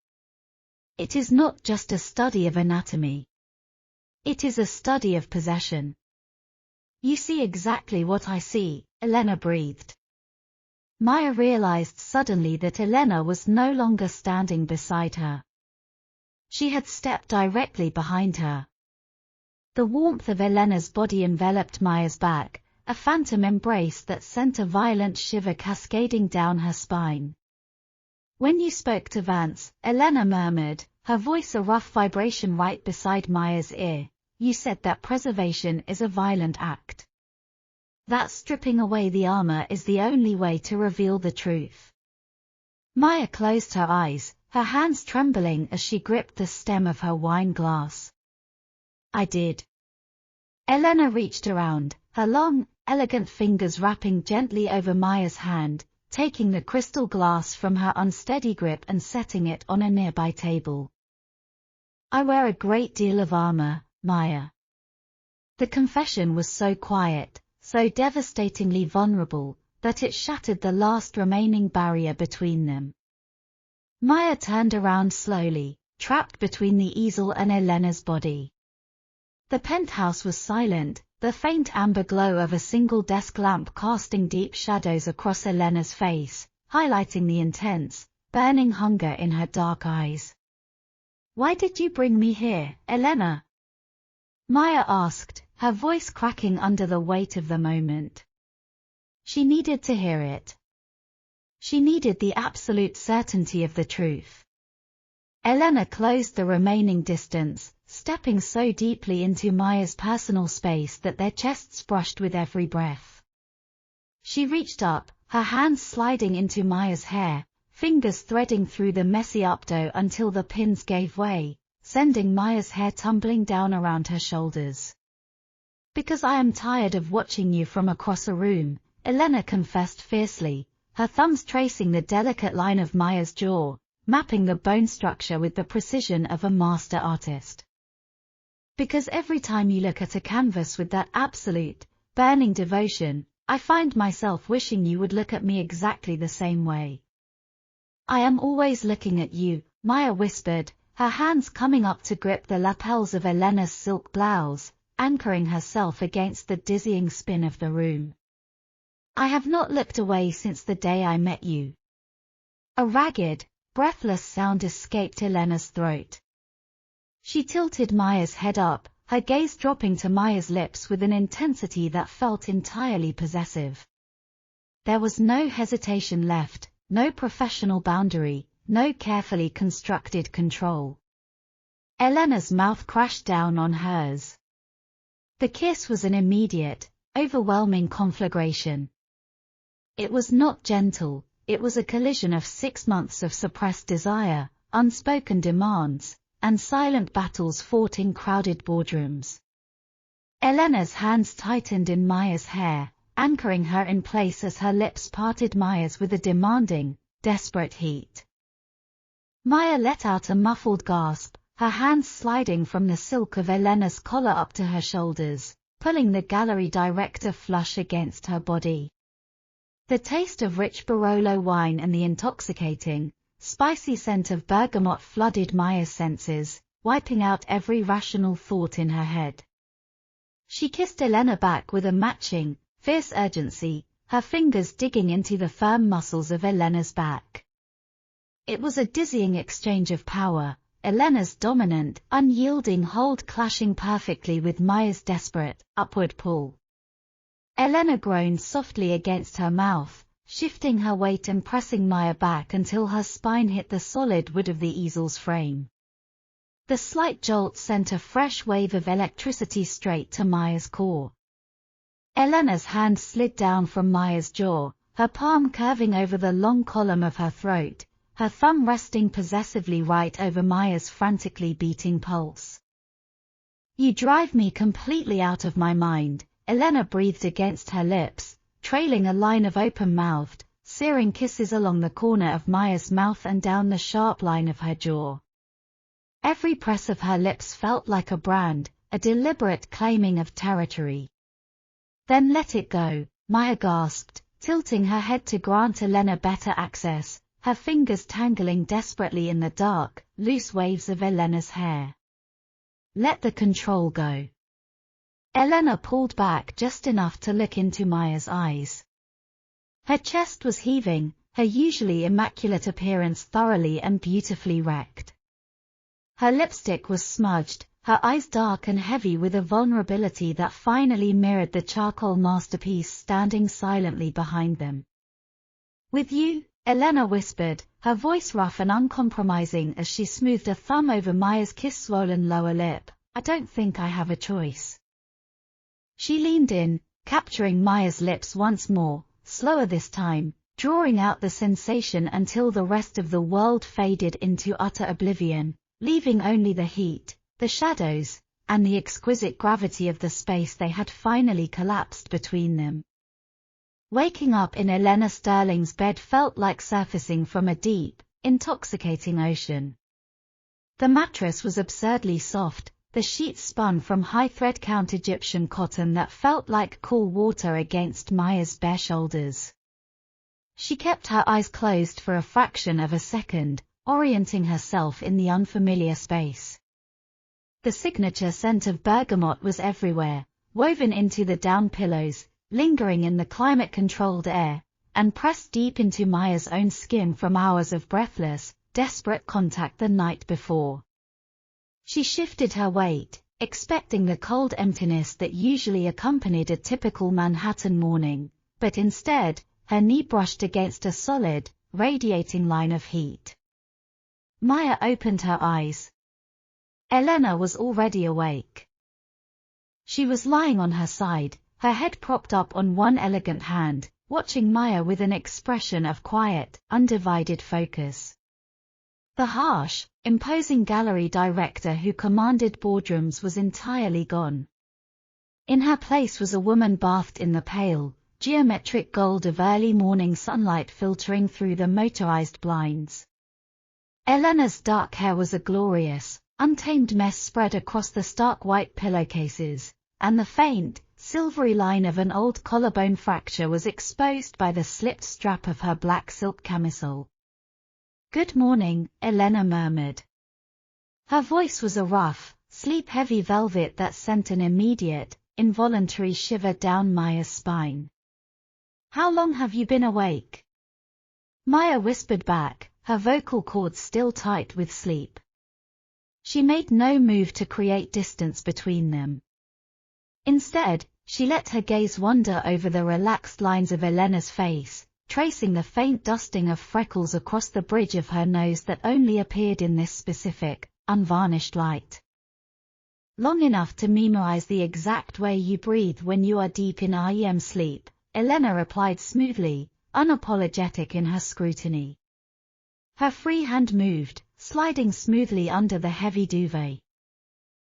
It is not just a study of anatomy. It is a study of possession. "You see exactly what I see," Elena breathed. Maya realized suddenly that Elena was no longer standing beside her. She had stepped directly behind her. The warmth of Elena's body enveloped Maya's back, a phantom embrace that sent a violent shiver cascading down her spine. "When you spoke to Vance," Elena murmured, her voice a rough vibration right beside Maya's ear, "you said that preservation is a violent act. That stripping away the armor is the only way to reveal the truth." Maya closed her eyes, her hands trembling as she gripped the stem of her wine glass. "I did." Elena reached around, her long, elegant fingers wrapping gently over Maya's hand, taking the crystal glass from her unsteady grip and setting it on a nearby table. "I wear a great deal of armor, Maya." The confession was so quiet, so devastatingly vulnerable, that it shattered the last remaining barrier between them. Maya turned around slowly, trapped between the easel and Elena's body. The penthouse was silent, the faint amber glow of a single desk lamp casting deep shadows across Elena's face, highlighting the intense, burning hunger in her dark eyes. "Why did you bring me here, Elena?" Maya asked, her voice cracking under the weight of the moment. She needed to hear it. She needed the absolute certainty of the truth. Elena closed the remaining distance, stepping so deeply into Maya's personal space that their chests brushed with every breath. She reached up, her hands sliding into Maya's hair, fingers threading through the messy updo until the pins gave way, sending Maya's hair tumbling down around her shoulders. "Because I am tired of watching you from across a room," Elena confessed fiercely, her thumbs tracing the delicate line of Maya's jaw, mapping the bone structure with the precision of a master artist. "Because every time you look at a canvas with that absolute, burning devotion, I find myself wishing you would look at me exactly the same way." "I am always looking at you," Maya whispered, her hands coming up to grip the lapels of Elena's silk blouse, anchoring herself against the dizzying spin of the room. "I have not looked away since the day I met you." A ragged, breathless sound escaped Elena's throat. She tilted Maya's head up, her gaze dropping to Maya's lips with an intensity that felt entirely possessive. There was no hesitation left, no professional boundary, no carefully constructed control. Elena's mouth crashed down on hers. The kiss was an immediate, overwhelming conflagration. It was not gentle, it was a collision of 6 months of suppressed desire, unspoken demands, and silent battles fought in crowded boardrooms. Elena's hands tightened in Maya's hair, anchoring her in place as her lips parted Maya's with a demanding, desperate heat. Maya let out a muffled gasp, her hands sliding from the silk of Elena's collar up to her shoulders, pulling the gallery director flush against her body. The taste of rich Barolo wine and the intoxicating, spicy scent of bergamot flooded Maya's senses, wiping out every rational thought in her head. She kissed Elena back with a matching, fierce urgency, her fingers digging into the firm muscles of Elena's back. It was a dizzying exchange of power, Elena's dominant, unyielding hold clashing perfectly with Maya's desperate, upward pull. Elena groaned softly against her mouth, shifting her weight and pressing Maya back until her spine hit the solid wood of the easel's frame. The slight jolt sent a fresh wave of electricity straight to Maya's core. Elena's hand slid down from Maya's jaw, her palm curving over the long column of her throat, her thumb resting possessively right over Maya's frantically beating pulse. "You drive me completely out of my mind," Elena breathed against her lips, trailing a line of open-mouthed, searing kisses along the corner of Maya's mouth and down the sharp line of her jaw. Every press of her lips felt like a brand, a deliberate claiming of territory. "Then let it go," Maya gasped, tilting her head to grant Elena better access, her fingers tangling desperately in the dark, loose waves of Elena's hair. "Let the control go." Elena pulled back just enough to look into Maya's eyes. Her chest was heaving, her usually immaculate appearance thoroughly and beautifully wrecked. Her lipstick was smudged, her eyes dark and heavy with a vulnerability that finally mirrored the charcoal masterpiece standing silently behind them. "With you?" Elena whispered, her voice rough and uncompromising as she smoothed a thumb over Maya's kiss-swollen lower lip. "I don't think I have a choice." She leaned in, capturing Maya's lips once more, slower this time, drawing out the sensation until the rest of the world faded into utter oblivion, leaving only the heat, the shadows, and the exquisite gravity of the space they had finally collapsed between them. Waking up in Elena Sterling's bed felt like surfacing from a deep, intoxicating ocean. The mattress was absurdly soft, the sheets spun from high thread count Egyptian cotton that felt like cool water against Maya's bare shoulders. She kept her eyes closed for a fraction of a second, orienting herself in the unfamiliar space. The signature scent of bergamot was everywhere, woven into the down pillows, lingering in the climate-controlled air, and pressed deep into Maya's own skin from hours of breathless, desperate contact the night before. She shifted her weight, expecting the cold emptiness that usually accompanied a typical Manhattan morning, but instead, her knee brushed against a solid, radiating line of heat. Maya opened her eyes. Elena was already awake. She was lying on her side, her head propped up on one elegant hand, watching Maya with an expression of quiet, undivided focus. The harsh, imposing gallery director who commanded boardrooms was entirely gone. In her place was a woman bathed in the pale, geometric gold of early morning sunlight filtering through the motorized blinds. Elena's dark hair was a glorious, untamed mess spread across the stark white pillowcases, and the faint, silvery line of an old collarbone fracture was exposed by the slipped strap of her black silk camisole. "Good morning," Elena murmured. Her voice was a rough, sleep-heavy velvet that sent an immediate, involuntary shiver down Maya's spine. "How long have you been awake?" Maya whispered back, her vocal cords still tight with sleep. She made no move to create distance between them. Instead, she let her gaze wander over the relaxed lines of Elena's face, tracing the faint dusting of freckles across the bridge of her nose that only appeared in this specific, unvarnished light. "Long enough to memorize the exact way you breathe when you are deep in REM sleep," Elena replied smoothly, unapologetic in her scrutiny. Her free hand moved, sliding smoothly under the heavy duvet.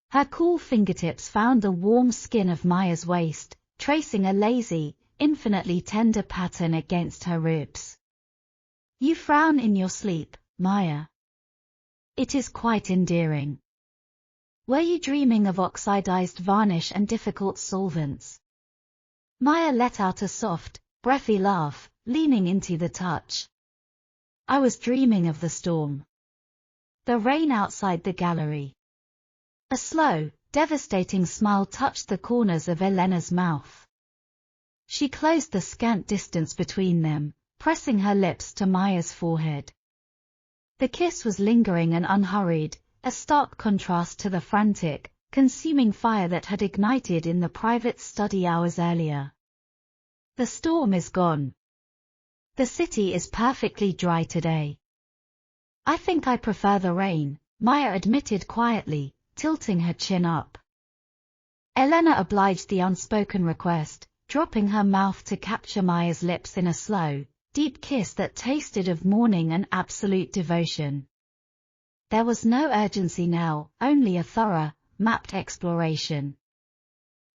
Her cool fingertips found the warm skin of Maya's waist, tracing a lazy, infinitely tender pattern against her ribs. "You frown in your sleep, Maya. It is quite endearing. Were you dreaming of oxidized varnish and difficult solvents?" Maya let out a soft, breathy laugh, leaning into the touch. "I was dreaming of the storm. The rain outside the gallery. A slow, devastating smile touched the corners of Elena's mouth. She closed the scant distance between them, pressing her lips to Maya's forehead. The kiss was lingering and unhurried, a stark contrast to the frantic, consuming fire that had ignited in the private study hours earlier. The storm is gone. The city is perfectly dry today. I think I prefer the rain, Maya admitted quietly, tilting her chin up. Elena obliged the unspoken request, dropping her mouth to capture Maya's lips in a slow, deep kiss that tasted of morning and absolute devotion. There was no urgency now, only a thorough, mapped exploration.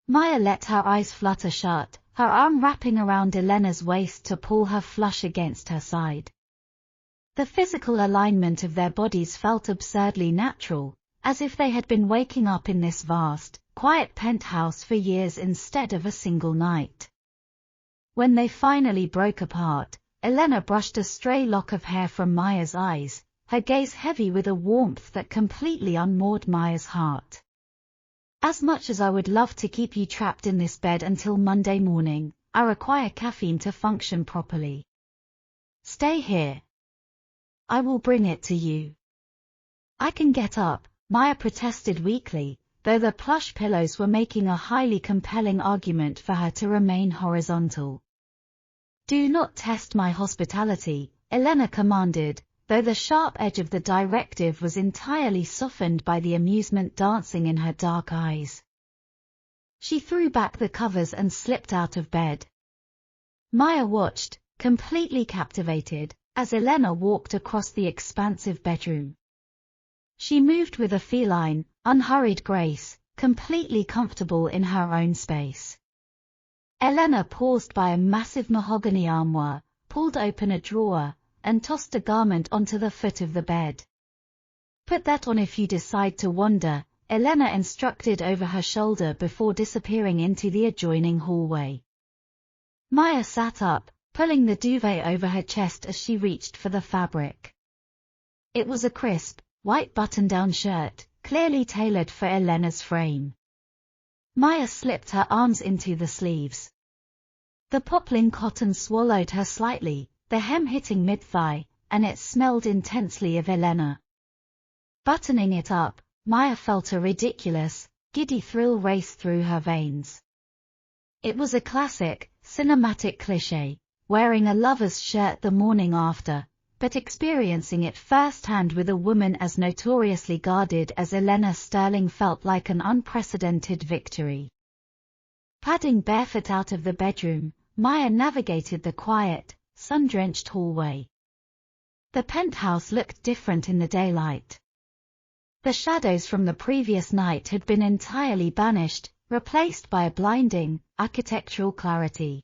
Maya let her eyes flutter shut, her arm wrapping around Elena's waist to pull her flush against her side. The physical alignment of their bodies felt absurdly natural, as if they had been waking up in this vast, quiet penthouse for years instead of a single night. When they finally broke apart, Elena brushed a stray lock of hair from Maya's eyes, her gaze heavy with a warmth that completely unmoored Maya's heart. As much as I would love to keep you trapped in this bed until Monday morning, I require caffeine to function properly. Stay here. I will bring it to you. I can get up, Maya protested weakly, though the plush pillows were making a highly compelling argument for her to remain horizontal. Do not test my hospitality, Elena commanded, though the sharp edge of the directive was entirely softened by the amusement dancing in her dark eyes. She threw back the covers and slipped out of bed. Maya watched, completely captivated, as Elena walked across the expansive bedroom. She moved with a feline, unhurried grace, completely comfortable in her own space. Elena paused by a massive mahogany armoire, pulled open a drawer, and tossed a garment onto the foot of the bed. Put that on if you decide to wander, Elena instructed over her shoulder before disappearing into the adjoining hallway. Maya sat up, pulling the duvet over her chest as she reached for the fabric. It was a crisp, white button-down shirt, clearly tailored for Elena's frame. Maya slipped her arms into the sleeves. The poplin cotton swallowed her slightly, the hem hitting mid-thigh, and it smelled intensely of Elena. Buttoning it up, Maya felt a ridiculous, giddy thrill race through her veins. It was a classic, cinematic cliché, wearing a lover's shirt the morning after, but experiencing it firsthand with a woman as notoriously guarded as Elena Sterling felt like an unprecedented victory. Padding barefoot out of the bedroom, Maya navigated the quiet, sun-drenched hallway. The penthouse looked different in the daylight. The shadows from the previous night had been entirely banished, replaced by a blinding, architectural clarity.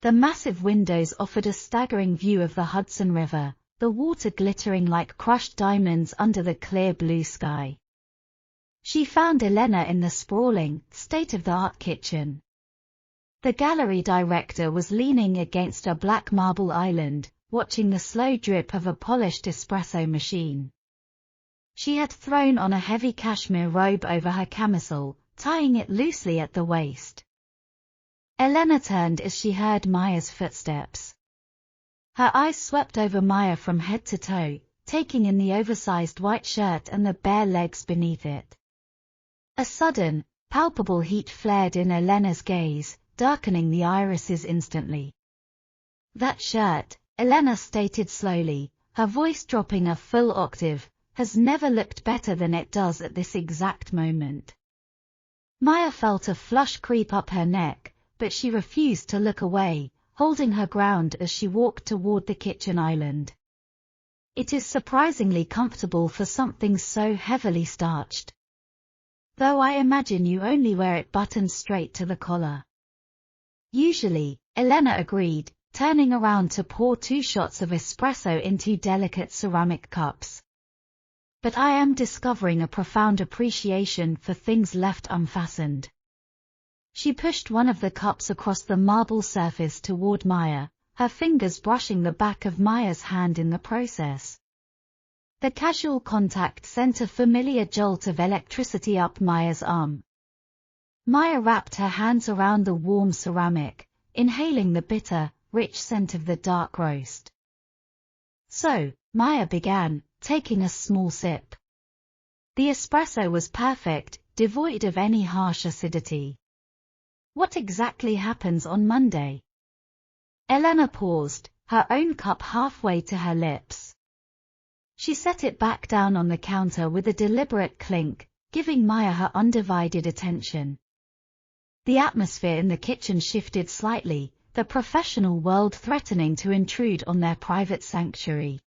The massive windows offered a staggering view of the Hudson River, the water glittering like crushed diamonds under the clear blue sky. She found Elena in the sprawling, state-of-the-art kitchen. The gallery director was leaning against a black marble island, watching the slow drip of a polished espresso machine. She had thrown on a heavy cashmere robe over her camisole, tying it loosely at the waist. Elena turned as she heard Maya's footsteps. Her eyes swept over Maya from head to toe, taking in the oversized white shirt and the bare legs beneath it. A sudden, palpable heat flared in Elena's gaze, darkening the irises instantly. That shirt, Elena stated slowly, her voice dropping a full octave, has never looked better than it does at this exact moment. Maya felt a flush creep up her neck, but she refused to look away, holding her ground as she walked toward the kitchen island. It is surprisingly comfortable for something so heavily starched. Though I imagine you only wear it buttoned straight to the collar. Usually, Elena agreed, turning around to pour 2 shots of espresso into delicate ceramic cups. But I am discovering a profound appreciation for things left unfastened. She pushed one of the cups across the marble surface toward Maya, her fingers brushing the back of Maya's hand in the process. The casual contact sent a familiar jolt of electricity up Maya's arm. Maya wrapped her hands around the warm ceramic, inhaling the bitter, rich scent of the dark roast. So, Maya began, taking a small sip. The espresso was perfect, devoid of any harsh acidity. What exactly happens on Monday? Elena paused, her own cup halfway to her lips. She set it back down on the counter with a deliberate clink, giving Maya her undivided attention. The atmosphere in the kitchen shifted slightly, the professional world threatening to intrude on their private sanctuary.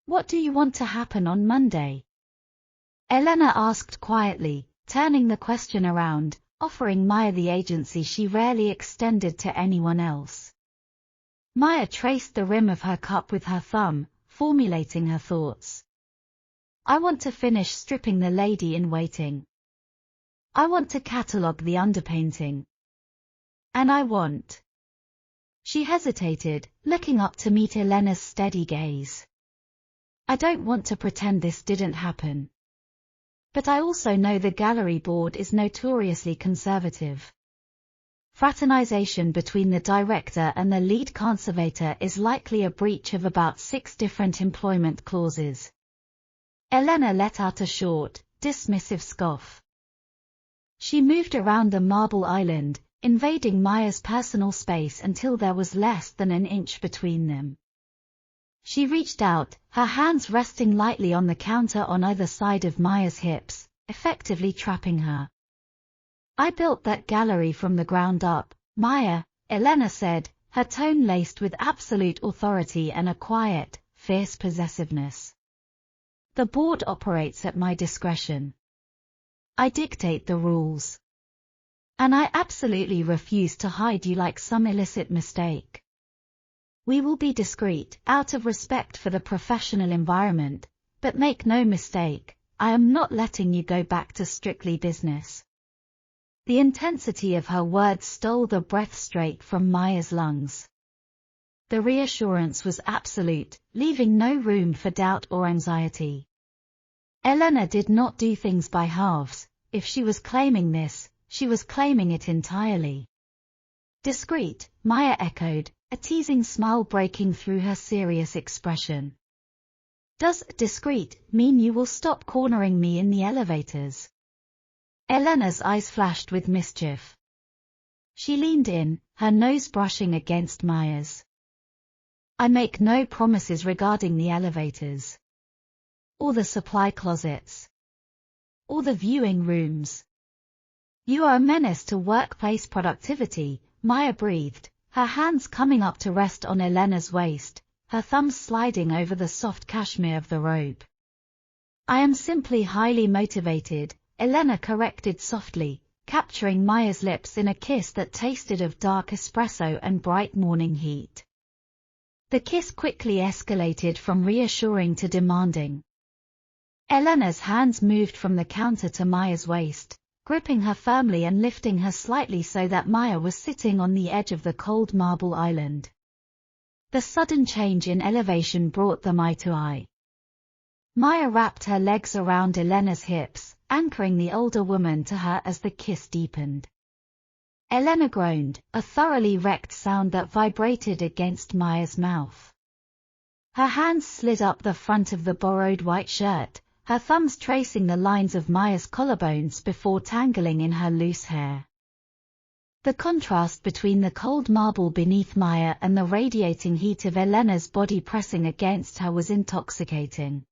What do you want to happen on Monday? Elena asked quietly, turning the question around, offering Maya the agency she rarely extended to anyone else. Maya traced the rim of her cup with her thumb, formulating her thoughts. I want to finish stripping the lady in waiting. I want to catalogue the underpainting. And I want... She hesitated, looking up to meet Elena's steady gaze. I don't want to pretend this didn't happen. But I also know the gallery board is notoriously conservative. Fraternization between the director and the lead conservator is likely a breach of about 6 different employment clauses. Elena let out a short, dismissive scoff. She moved around the marble island, invading Maya's personal space until there was less than an inch between them. She reached out, her hands resting lightly on the counter on either side of Maya's hips, effectively trapping her. I built that gallery from the ground up, Maya, Elena said, her tone laced with absolute authority and a quiet, fierce possessiveness. The board operates at my discretion. I dictate the rules. And I absolutely refuse to hide you like some illicit mistake. We will be discreet, out of respect for the professional environment, but make no mistake, I am not letting you go back to strictly business. The intensity of her words stole the breath straight from Maya's lungs. The reassurance was absolute, leaving no room for doubt or anxiety. Elena did not do things by halves. If she was claiming this, she was claiming it entirely. Discreet, Maya echoed, a teasing smile breaking through her serious expression. Does discreet mean you will stop cornering me in the elevators? Elena's eyes flashed with mischief. She leaned in, her nose brushing against Maya's. I make no promises regarding the elevators. Or the supply closets. Or the viewing rooms. You are a menace to workplace productivity, Maya breathed, her hands coming up to rest on Elena's waist, her thumbs sliding over the soft cashmere of the robe. I am simply highly motivated, Elena corrected softly, capturing Maya's lips in a kiss that tasted of dark espresso and bright morning heat. The kiss quickly escalated from reassuring to demanding. Elena's hands moved from the counter to Maya's waist, gripping her firmly and lifting her slightly so that Maya was sitting on the edge of the cold marble island. The sudden change in elevation brought them eye to eye. Maya wrapped her legs around Elena's hips, anchoring the older woman to her as the kiss deepened. Elena groaned, a thoroughly wrecked sound that vibrated against Maya's mouth. Her hands slid up the front of the borrowed white shirt, her thumbs tracing the lines of Maya's collarbones before tangling in her loose hair. The contrast between the cold marble beneath Maya and the radiating heat of Elena's body pressing against her was intoxicating.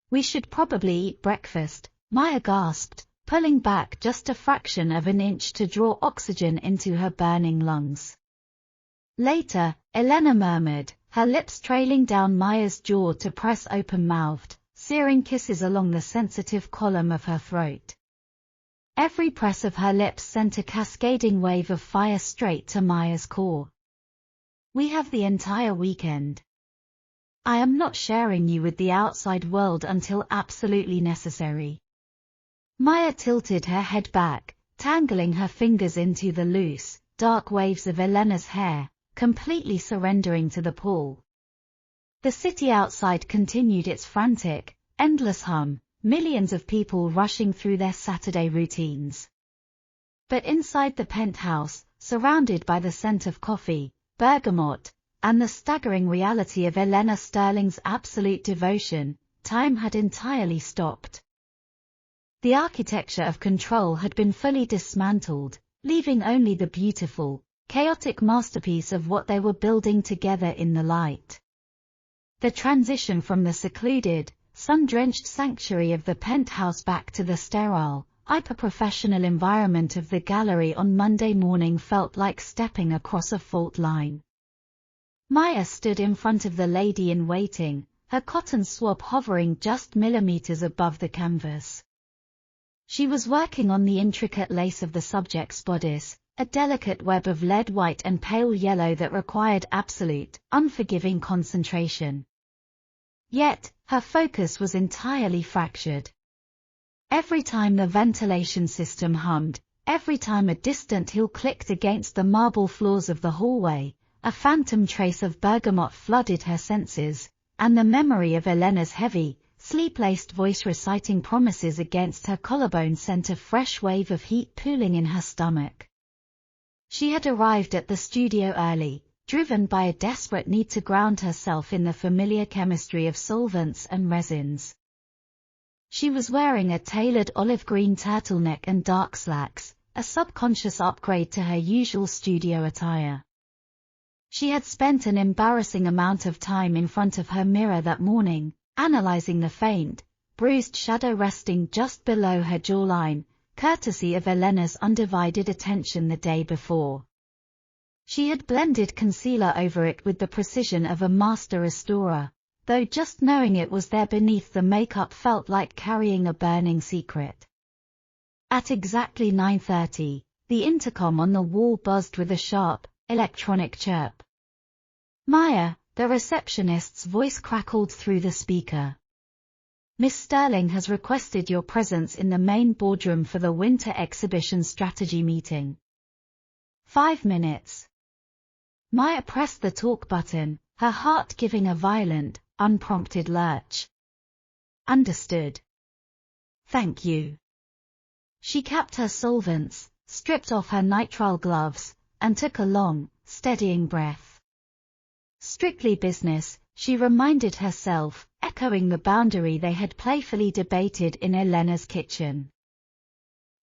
We should probably eat breakfast, Maya gasped, pulling back just a fraction of an inch to draw oxygen into her burning lungs. Later, Elena murmured, her lips trailing down Maya's jaw to press open-mouthed, searing kisses along the sensitive column of her throat. Every press of her lips sent a cascading wave of fire straight to Maya's core. We have the entire weekend. I am not sharing you with the outside world until absolutely necessary. Maya tilted her head back, tangling her fingers into the loose, dark waves of Elena's hair, completely surrendering to the pull. The city outside continued its frantic, endless hum, millions of people rushing through their Saturday routines. But inside the penthouse, surrounded by the scent of coffee, bergamot, and the staggering reality of Elena Sterling's absolute devotion, time had entirely stopped. The architecture of control had been fully dismantled, leaving only the beautiful, chaotic masterpiece of what they were building together in the light. The transition from the secluded, sun-drenched sanctuary of the penthouse back to the sterile, hyper-professional environment of the gallery on Monday morning felt like stepping across a fault line. Maya stood in front of the lady-in-waiting, her cotton swab hovering just millimeters above the canvas. She was working on the intricate lace of the subject's bodice, a delicate web of lead white and pale yellow that required absolute, unforgiving concentration. Yet, her focus was entirely fractured. Every time the ventilation system hummed, every time a distant heel clicked against the marble floors of the hallway, a phantom trace of bergamot flooded her senses, and the memory of Elena's heavy, sleep-laced voice reciting promises against her collarbone sent a fresh wave of heat pooling in her stomach. She had arrived at the studio early, driven by a desperate need to ground herself in the familiar chemistry of solvents and resins. She was wearing a tailored olive green turtleneck and dark slacks, a subconscious upgrade to her usual studio attire. She had spent an embarrassing amount of time in front of her mirror that morning, analyzing the faint, bruised shadow resting just below her jawline, courtesy of Elena's undivided attention the day before. She had blended concealer over it with the precision of a master restorer, though just knowing it was there beneath the makeup felt like carrying a burning secret. At exactly 9:30, the intercom on the wall buzzed with a sharp, electronic chirp. Maya, the receptionist's voice crackled through the speaker. Miss Sterling has requested your presence in the main boardroom for the winter exhibition strategy meeting. 5 minutes. Maya pressed the talk button, her heart giving a violent, unprompted lurch. Understood. Thank you. She capped her solvents, stripped off her nitrile gloves, and took a long, steadying breath. Strictly business, she reminded herself, echoing the boundary they had playfully debated in Elena's kitchen.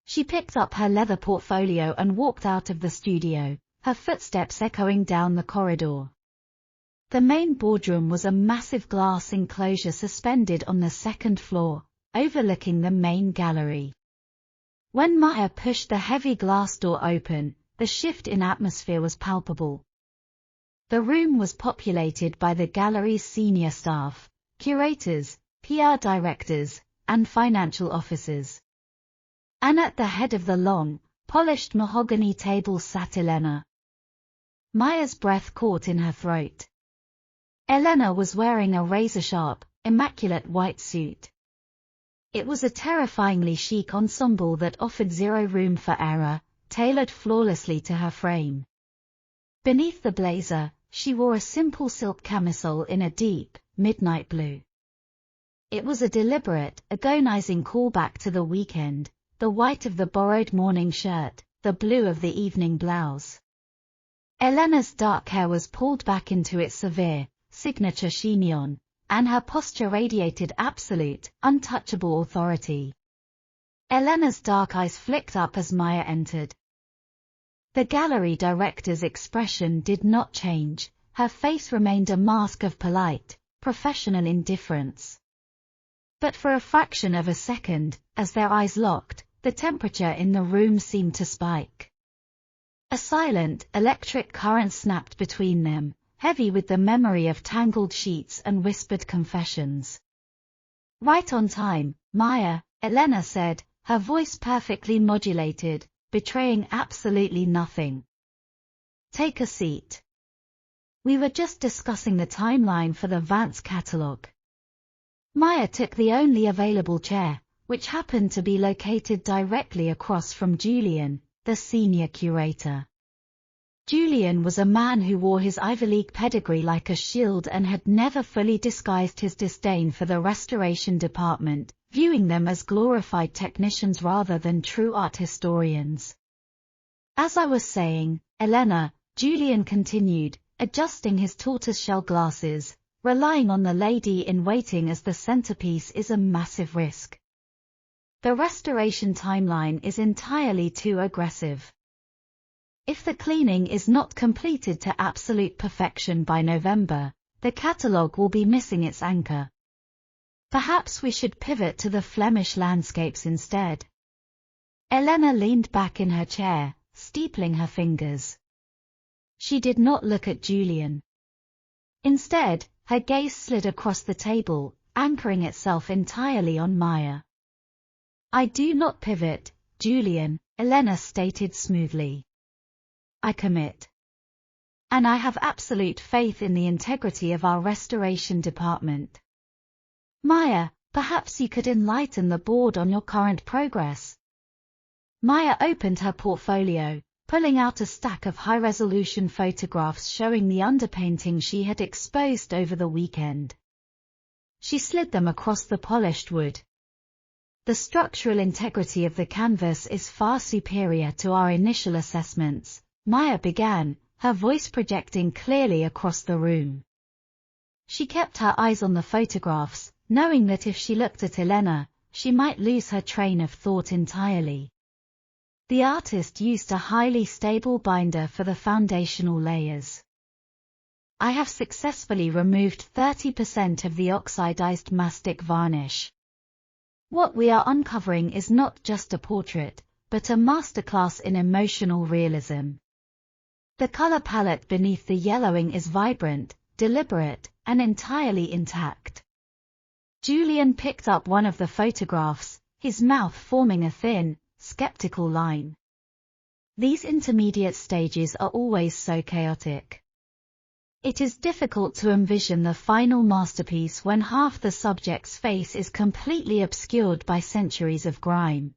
She picked up her leather portfolio and walked out of the studio, her footsteps echoing down the corridor. The main boardroom was a massive glass enclosure suspended on the second floor, overlooking the main gallery. When Maya pushed the heavy glass door open, the shift in atmosphere was palpable. The room was populated by the gallery's senior staff, curators, PR directors, and financial officers. And at the head of the long, polished mahogany table sat Elena. Maya's breath caught in her throat. Elena was wearing a razor-sharp, immaculate white suit. It was a terrifyingly chic ensemble that offered zero room for error, tailored flawlessly to her frame. Beneath the blazer, she wore a simple silk camisole in a deep, midnight blue. It was a deliberate, agonizing callback to the weekend, the white of the borrowed morning shirt, the blue of the evening blouse. Elena's dark hair was pulled back into its severe, signature chignon, and her posture radiated absolute, untouchable authority. Elena's dark eyes flicked up as Maya entered. The gallery director's expression did not change, her face remained a mask of polite, professional indifference. But for a fraction of a second, as their eyes locked, the temperature in the room seemed to spike. A silent, electric current snapped between them, heavy with the memory of tangled sheets and whispered confessions. Right on time, Maya, Elena said, her voice perfectly modulated, betraying absolutely nothing. Take a seat. We were just discussing the timeline for the Vance catalogue. Maya took the only available chair, which happened to be located directly across from Julian, the senior curator. Julian was a man who wore his Ivy League pedigree like a shield and had never fully disguised his disdain for the restoration department, viewing them as glorified technicians rather than true art historians. As I was saying, Elena, Julian continued, adjusting his tortoiseshell glasses, relying on the lady-in-waiting as the centerpiece is a massive risk. The restoration timeline is entirely too aggressive. If the cleaning is not completed to absolute perfection by November, the catalogue will be missing its anchor. Perhaps we should pivot to the Flemish landscapes instead. Elena leaned back in her chair, steepling her fingers. She did not look at Julian. Instead, her gaze slid across the table, anchoring itself entirely on Maya. I do not pivot, Julian, Elena stated smoothly. I commit. And I have absolute faith in the integrity of our restoration department. Maya, perhaps you could enlighten the board on your current progress. Maya opened her portfolio, pulling out a stack of high-resolution photographs showing the underpainting she had exposed over the weekend. She slid them across the polished wood. The structural integrity of the canvas is far superior to our initial assessments, Maya began, her voice projecting clearly across the room. She kept her eyes on the photographs, knowing that if she looked at Elena, she might lose her train of thought entirely. The artist used a highly stable binder for the foundational layers. I have successfully removed 30% of the oxidized mastic varnish. What we are uncovering is not just a portrait, but a masterclass in emotional realism. The color palette beneath the yellowing is vibrant, deliberate, and entirely intact. Julian picked up one of the photographs, his mouth forming a thin, skeptical line. These intermediate stages are always so chaotic. It is difficult to envision the final masterpiece when half the subject's face is completely obscured by centuries of grime.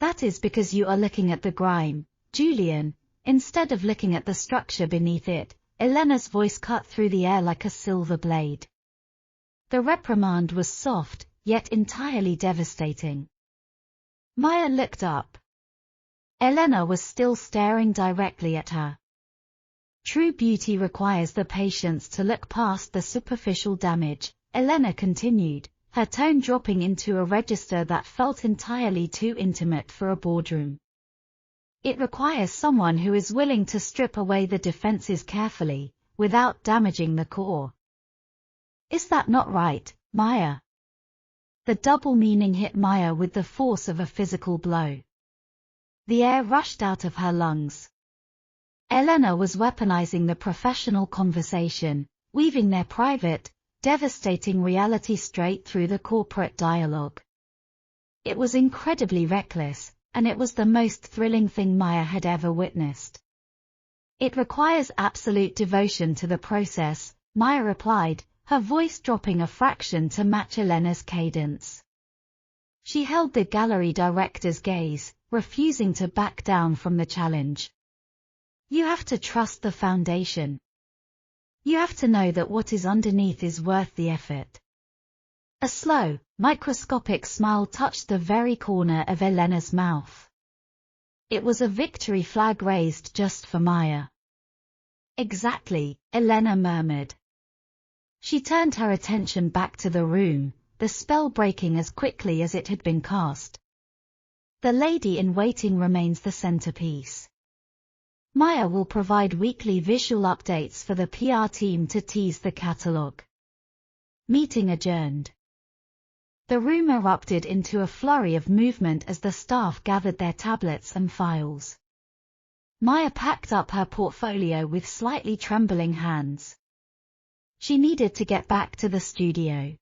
That is because you are looking at the grime, Julian, instead of looking at the structure beneath it. Elena's voice cut through the air like a silver blade. The reprimand was soft, yet entirely devastating. Maya looked up. Elena was still staring directly at her. True beauty requires the patience to look past the superficial damage, Elena continued, her tone dropping into a register that felt entirely too intimate for a boardroom. It requires someone who is willing to strip away the defenses carefully, without damaging the core. Is that not right, Maya? The double meaning hit Maya with the force of a physical blow. The air rushed out of her lungs. Elena was weaponizing the professional conversation, weaving their private, devastating reality straight through the corporate dialogue. It was incredibly reckless, and it was the most thrilling thing Maya had ever witnessed. It requires absolute devotion to the process, Maya replied, her voice dropping a fraction to match Elena's cadence. She held the gallery director's gaze, refusing to back down from the challenge. You have to trust the foundation. You have to know that what is underneath is worth the effort. A slow, microscopic smile touched the very corner of Elena's mouth. It was a victory flag raised just for Maya. Exactly, Elena murmured. She turned her attention back to the room, the spell breaking as quickly as it had been cast. The lady-in-waiting remains the centerpiece. Maya will provide weekly visual updates for the PR team to tease the catalogue. Meeting adjourned. The room erupted into a flurry of movement as the staff gathered their tablets and files. Maya packed up her portfolio with slightly trembling hands. She needed to get back to the studio.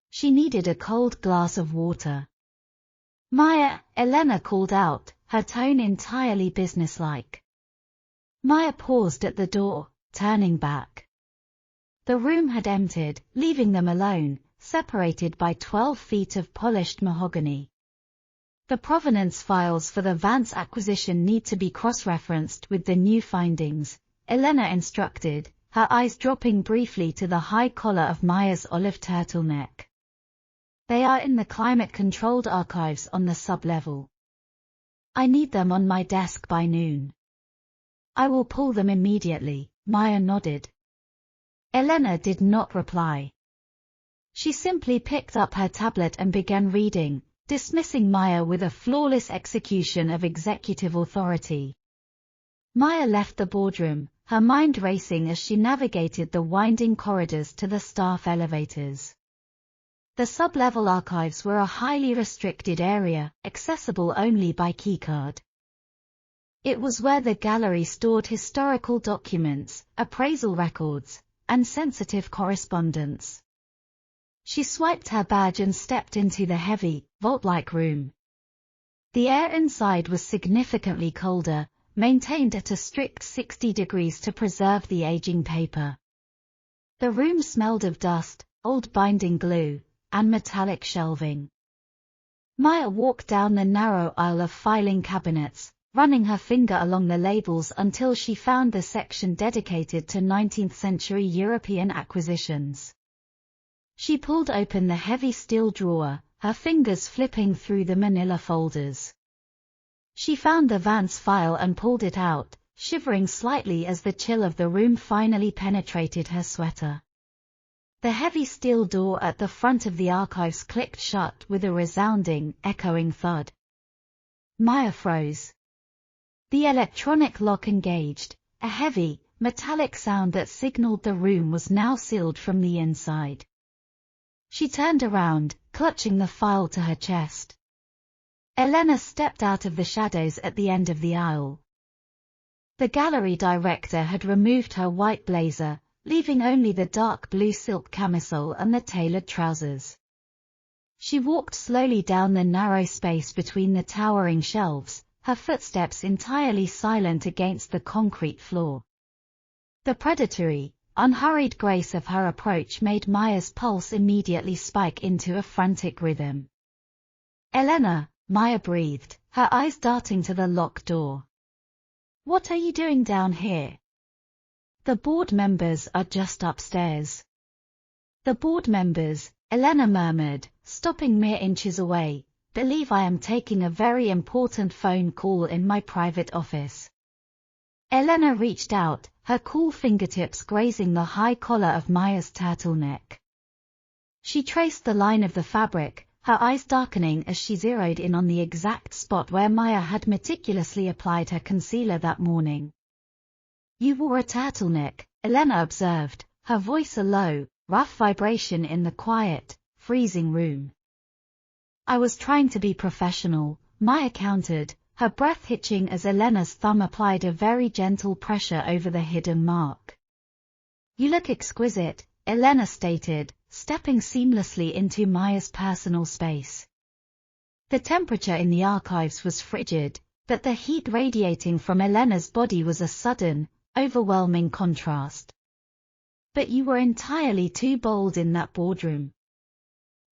She needed a cold glass of water. Maya, Elena called out, her tone entirely businesslike. Maya paused at the door, turning back. The room had emptied, leaving them alone, separated by 12 feet of polished mahogany. The provenance files for the Vance acquisition need to be cross-referenced with the new findings, Elena instructed, her eyes dropping briefly to the high collar of Maya's olive turtleneck. They are in the climate-controlled archives on the sub-level. I need them on my desk by noon. I will pull them immediately, Maya nodded. Elena did not reply. She simply picked up her tablet and began reading, dismissing Maya with a flawless execution of executive authority. Maya left the boardroom, her mind racing as she navigated the winding corridors to the staff elevators. The sub-level archives were a highly restricted area, accessible only by keycard. It was where the gallery stored historical documents, appraisal records, and sensitive correspondence. She swiped her badge and stepped into the heavy, vault-like room. The air inside was significantly colder, maintained at a strict 60 degrees to preserve the aging paper. The room smelled of dust, old binding glue, and metallic shelving. Maya walked down the narrow aisle of filing cabinets, running her finger along the labels until she found the section dedicated to 19th-century European acquisitions. She pulled open the heavy steel drawer, her fingers flipping through the manila folders. She found the Vance file and pulled it out, shivering slightly as the chill of the room finally penetrated her sweater. The heavy steel door at the front of the archives clicked shut with a resounding, echoing thud. Maya froze. The electronic lock engaged, a heavy, metallic sound that signaled the room was now sealed from the inside. She turned around, clutching the file to her chest. Elena stepped out of the shadows at the end of the aisle. The gallery director had removed her white blazer, leaving only the dark blue silk camisole and the tailored trousers. She walked slowly down the narrow space between the towering shelves, her footsteps entirely silent against the concrete floor. The predatory, unhurried grace of her approach made Maya's pulse immediately spike into a frantic rhythm. Elena, Maya breathed, her eyes darting to the locked door. What are you doing down here? The board members are just upstairs. The board members, Elena murmured, stopping mere inches away, believe I am taking a very important phone call in my private office. Elena reached out, her cool fingertips grazing the high collar of Maya's turtleneck. She traced the line of the fabric, her eyes darkening as she zeroed in on the exact spot where Maya had meticulously applied her concealer that morning. You wore a turtleneck, Elena observed, her voice a low, rough vibration in the quiet, freezing room. I was trying to be professional, Maya countered, her breath hitching as Elena's thumb applied a very gentle pressure over the hidden mark. You look exquisite, Elena stated, stepping seamlessly into Maya's personal space. The temperature in the archives was frigid, but the heat radiating from Elena's body was a sudden, overwhelming contrast. But you were entirely too bold in that boardroom.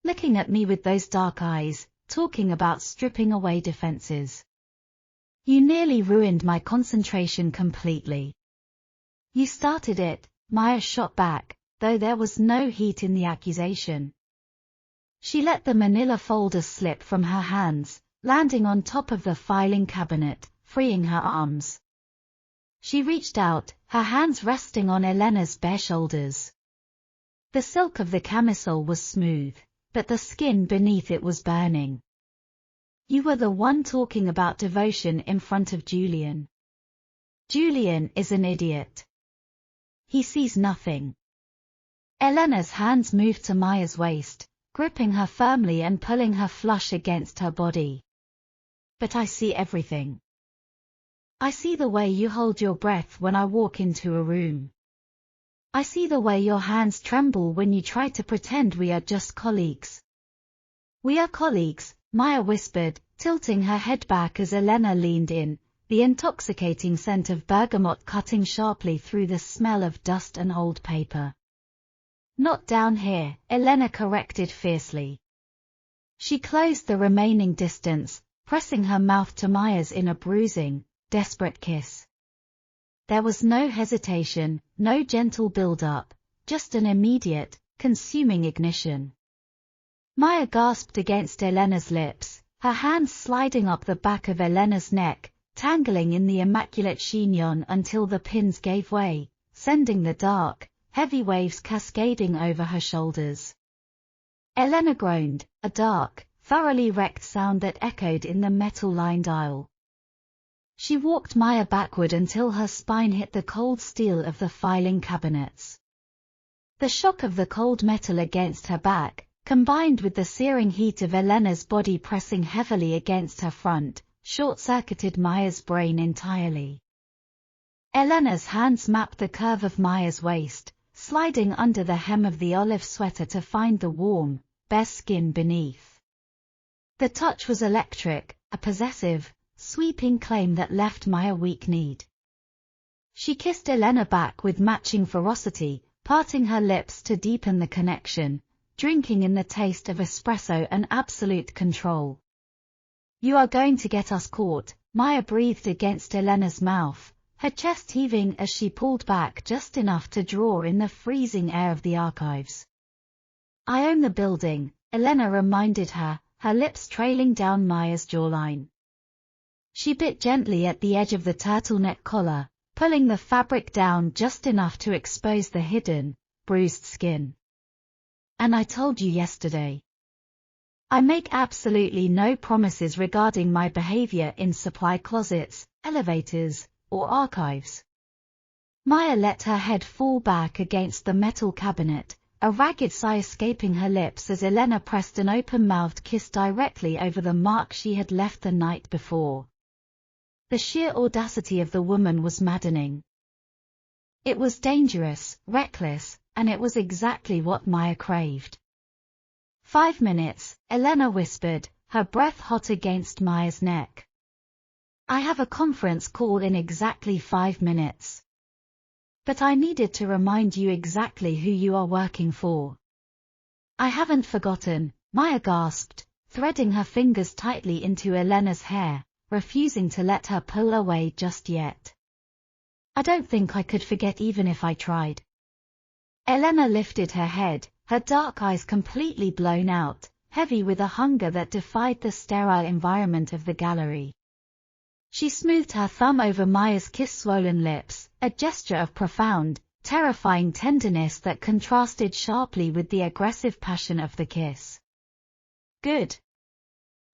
Looking at me with those dark eyes, talking about stripping away defenses. You nearly ruined my concentration completely. You started it, Maya shot back, though there was no heat in the accusation. She let the manila folder slip from her hands, landing on top of the filing cabinet, freeing her arms. She reached out, her hands resting on Elena's bare shoulders. The silk of the camisole was smooth, but the skin beneath it was burning. You were the one talking about devotion in front of Julian. Julian is an idiot. He sees nothing. Elena's hands moved to Maya's waist, gripping her firmly and pulling her flush against her body. But I see everything. I see the way you hold your breath when I walk into a room. I see the way your hands tremble when you try to pretend we are just colleagues. We are colleagues, Maya whispered, tilting her head back as Elena leaned in, the intoxicating scent of bergamot cutting sharply through the smell of dust and old paper. Not down here, Elena corrected fiercely. She closed the remaining distance, pressing her mouth to Maya's in a bruising, desperate kiss. There was no hesitation, no gentle build-up, just an immediate, consuming ignition. Maya gasped against Elena's lips, her hands sliding up the back of Elena's neck, tangling in the immaculate chignon until the pins gave way, sending the dark, heavy waves cascading over her shoulders. Elena groaned, a dark, thoroughly wrecked sound that echoed in the metal-lined aisle. She walked Maya backward until her spine hit the cold steel of the filing cabinets. The shock of the cold metal against her back, combined with the searing heat of Elena's body pressing heavily against her front, short-circuited Maya's brain entirely. Elena's hands mapped the curve of Maya's waist, sliding under the hem of the olive sweater to find the warm, bare skin beneath. The touch was electric, a possessive, sweeping claim that left Maya weak-kneed. She kissed Elena back with matching ferocity, parting her lips to deepen the connection, drinking in the taste of espresso and absolute control. "You are going to get us caught," Maya breathed against Elena's mouth, her chest heaving as she pulled back just enough to draw in the freezing air of the archives. "I own the building," Elena reminded her, her lips trailing down Maya's jawline. She bit gently at the edge of the turtleneck collar, pulling the fabric down just enough to expose the hidden, bruised skin. "And I told you yesterday. I make absolutely no promises regarding my behavior in supply closets, elevators, or archives." Maya let her head fall back against the metal cabinet, a ragged sigh escaping her lips as Elena pressed an open-mouthed kiss directly over the mark she had left the night before. The sheer audacity of the woman was maddening. It was dangerous, reckless, and it was exactly what Maya craved. 5 minutes, Elena whispered, her breath hot against Maya's neck. "I have a conference call in exactly 5 minutes. But I needed to remind you exactly who you are working for." "I haven't forgotten," Maya gasped, threading her fingers tightly into Elena's hair, refusing to let her pull away just yet. "I don't think I could forget even if I tried." Elena lifted her head, her dark eyes completely blown out, heavy with a hunger that defied the sterile environment of the gallery. She smoothed her thumb over Maya's kiss-swollen lips, a gesture of profound, terrifying tenderness that contrasted sharply with the aggressive passion of the kiss. "Good."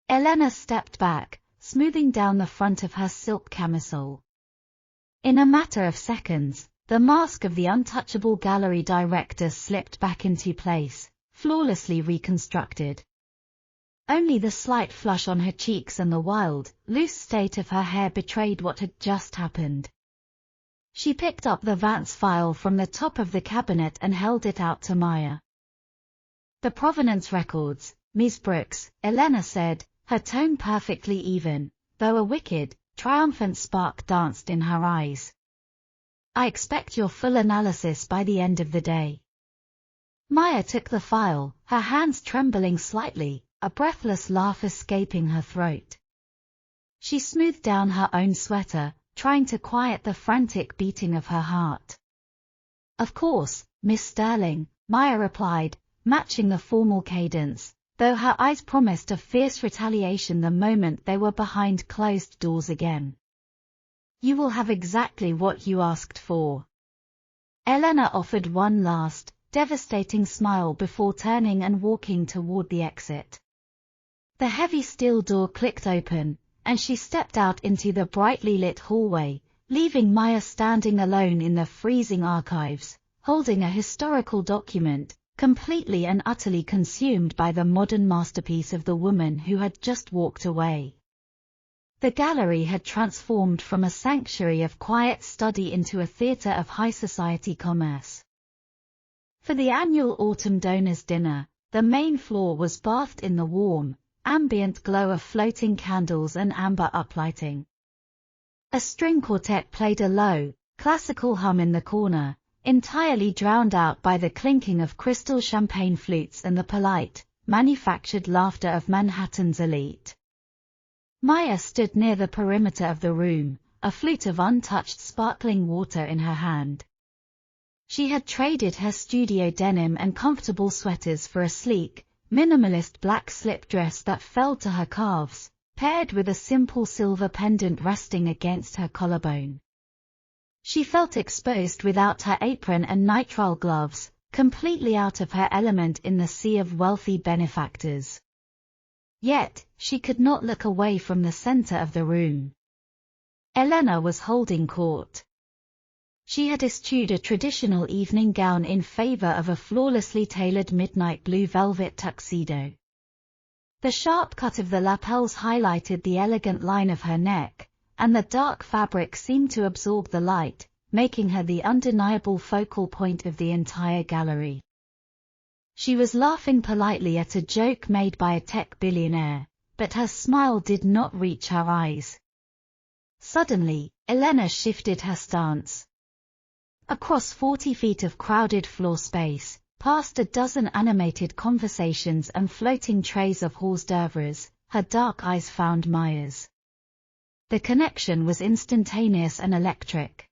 Elena stepped back, smoothing down the front of her silk camisole. In a matter of seconds, the mask of the untouchable gallery director slipped back into place, flawlessly reconstructed. Only the slight flush on her cheeks and the wild, loose state of her hair betrayed what had just happened. She picked up the Vance file from the top of the cabinet and held it out to Maya. "The provenance records, Ms. Brooks," Elena said, her tone perfectly even, though a wicked, triumphant spark danced in her eyes. "I expect your full analysis by the end of the day." Maya took the file, her hands trembling slightly, a breathless laugh escaping her throat. She smoothed down her own sweater, trying to quiet the frantic beating of her heart. "Of course, Miss Sterling," Maya replied, matching the formal cadence, though her eyes promised a fierce retaliation the moment they were behind closed doors again. "You will have exactly what you asked for." Elena offered one last, devastating smile before turning and walking toward the exit. The heavy steel door clicked open, and she stepped out into the brightly lit hallway, leaving Maya standing alone in the freezing archives, holding a historical document, completely and utterly consumed by the modern masterpiece of the woman who had just walked away. The gallery had transformed from a sanctuary of quiet study into a theater of high society commerce. For the annual Autumn Donors Dinner, the main floor was bathed in the warm, ambient glow of floating candles and amber uplighting. A string quartet played a low, classical hum in the corner, entirely drowned out by the clinking of crystal champagne flutes and the polite, manufactured laughter of Manhattan's elite. Maya stood near the perimeter of the room, a flute of untouched sparkling water in her hand. She had traded her studio denim and comfortable sweaters for a sleek, minimalist black slip dress that fell to her calves, paired with a simple silver pendant resting against her collarbone. She felt exposed without her apron and nitrile gloves, completely out of her element in the sea of wealthy benefactors. Yet, she could not look away from the center of the room. Elena was holding court. She had eschewed a traditional evening gown in favor of a flawlessly tailored midnight blue velvet tuxedo. The sharp cut of the lapels highlighted the elegant line of her neck, and the dark fabric seemed to absorb the light, making her the undeniable focal point of the entire gallery. She was laughing politely at a joke made by a tech billionaire, but her smile did not reach her eyes. Suddenly, Elena shifted her stance. Across 40 feet of crowded floor space, past a dozen animated conversations and floating trays of hors d'oeuvres, her dark eyes found Maya's. The connection was instantaneous and electric.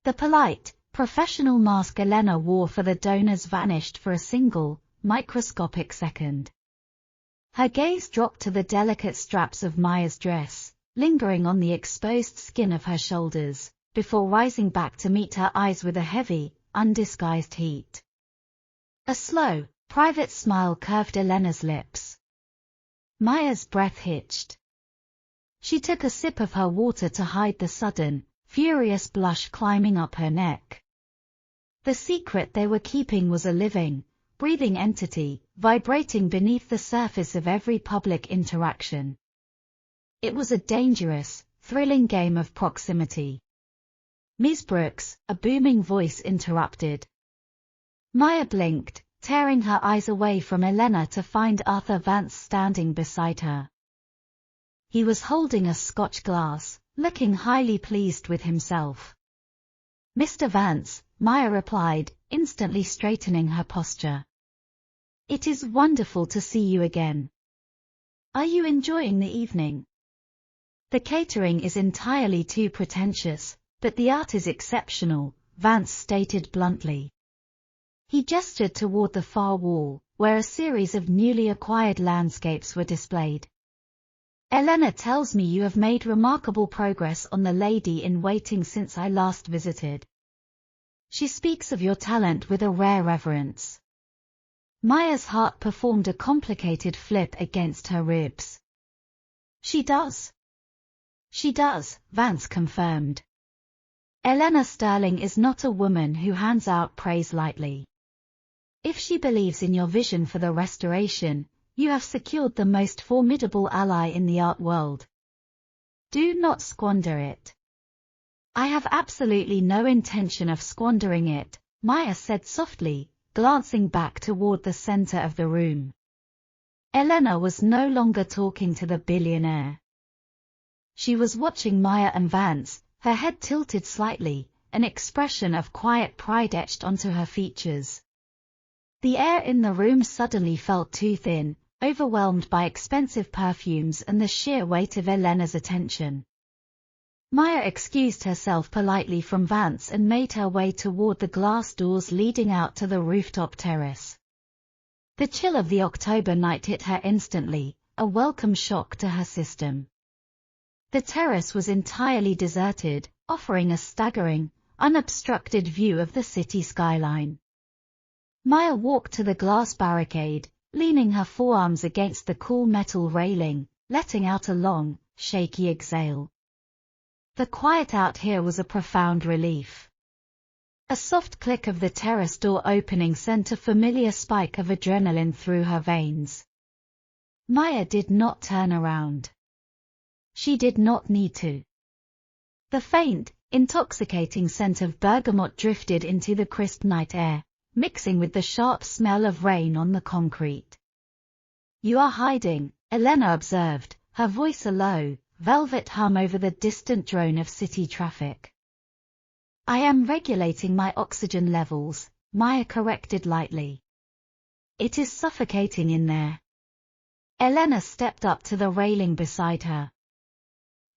The polite, professional mask Elena wore for the donors vanished for a single, microscopic second. Her gaze dropped to the delicate straps of Maya's dress, lingering on the exposed skin of her shoulders, before rising back to meet her eyes with a heavy, undisguised heat. A slow, private smile curved Elena's lips. Maya's breath hitched. She took a sip of her water to hide the sudden, furious blush climbing up her neck. The secret they were keeping was a living, breathing entity, vibrating beneath the surface of every public interaction. It was a dangerous, thrilling game of proximity. "Ms. Brooks," a booming voice interrupted. Maya blinked, tearing her eyes away from Elena to find Arthur Vance standing beside her. He was holding a Scotch glass, looking highly pleased with himself. "Mr. Vance," Maya replied, instantly straightening her posture. "It is wonderful to see you again. Are you enjoying the evening? The catering is entirely too pretentious, but the art is exceptional," Vance stated bluntly. He gestured toward the far wall, where a series of newly acquired landscapes were displayed. "Elena tells me you have made remarkable progress on the Lady-in-Waiting since I last visited. She speaks of your talent with a rare reverence." Maya's heart performed a complicated flip against her ribs. "She does." "She does," Vance confirmed. "Elena Sterling is not a woman who hands out praise lightly. If she believes in your vision for the restoration, you have secured the most formidable ally in the art world. Do not squander it." "I have absolutely no intention of squandering it," Maya said softly, glancing back toward the center of the room. Elena was no longer talking to the billionaire. She was watching Maya and Vance, her head tilted slightly, an expression of quiet pride etched onto her features. The air in the room suddenly felt too thin, overwhelmed by expensive perfumes and the sheer weight of Elena's attention. Maya excused herself politely from Vance and made her way toward the glass doors leading out to the rooftop terrace. The chill of the October night hit her instantly, a welcome shock to her system. The terrace was entirely deserted, offering a staggering, unobstructed view of the city skyline. Maya walked to the glass barricade, leaning her forearms against the cool metal railing, letting out a long, shaky exhale. The quiet out here was a profound relief. A soft click of the terrace door opening sent a familiar spike of adrenaline through her veins. Maya did not turn around. She did not need to. The faint, intoxicating scent of bergamot drifted into the crisp night air, mixing with the sharp smell of rain on the concrete. "You are hiding," Elena observed, her voice a low, velvet hum over the distant drone of city traffic. "I am regulating my oxygen levels," Maya corrected lightly. "It is suffocating in there." Elena stepped up to the railing beside her.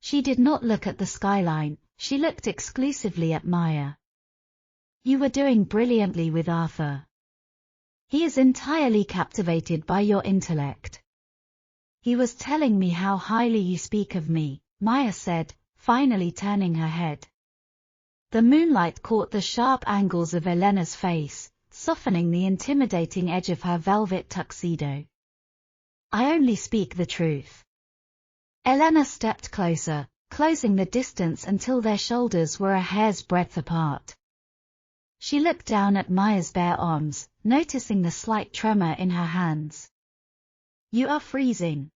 She did not look at the skyline, she looked exclusively at Maya. You were doing brilliantly with Arthur. He is entirely captivated by your intellect. He was telling me how highly you speak of me, Maya said, finally turning her head. The moonlight caught the sharp angles of Elena's face, softening the intimidating edge of her velvet tuxedo. I only speak the truth. Elena stepped closer, closing the distance until their shoulders were a hair's breadth apart. She looked down at Maya's bare arms, noticing the slight tremor in her hands. You are freezing.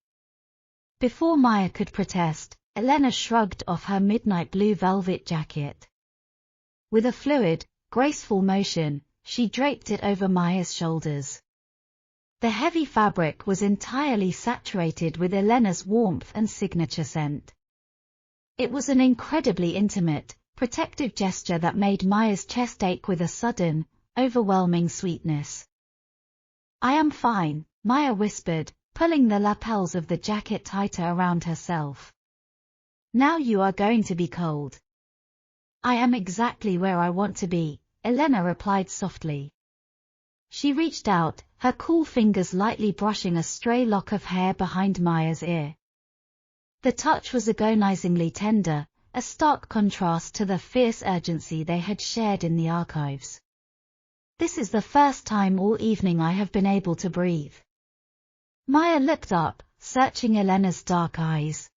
Before Maya could protest, Elena shrugged off her midnight blue velvet jacket. With a fluid, graceful motion, she draped it over Maya's shoulders. The heavy fabric was entirely saturated with Elena's warmth and signature scent. It was an incredibly intimate, protective gesture that made Maya's chest ache with a sudden, overwhelming sweetness. I am fine, Maya whispered, pulling the lapels of the jacket tighter around herself. Now you are going to be cold. I am exactly where I want to be, Elena replied softly. She reached out, her cool fingers lightly brushing a stray lock of hair behind Maya's ear. The touch was agonizingly tender, a stark contrast to the fierce urgency they had shared in the archives. This is the first time all evening I have been able to breathe. Maya looked up, searching Elena's dark eyes.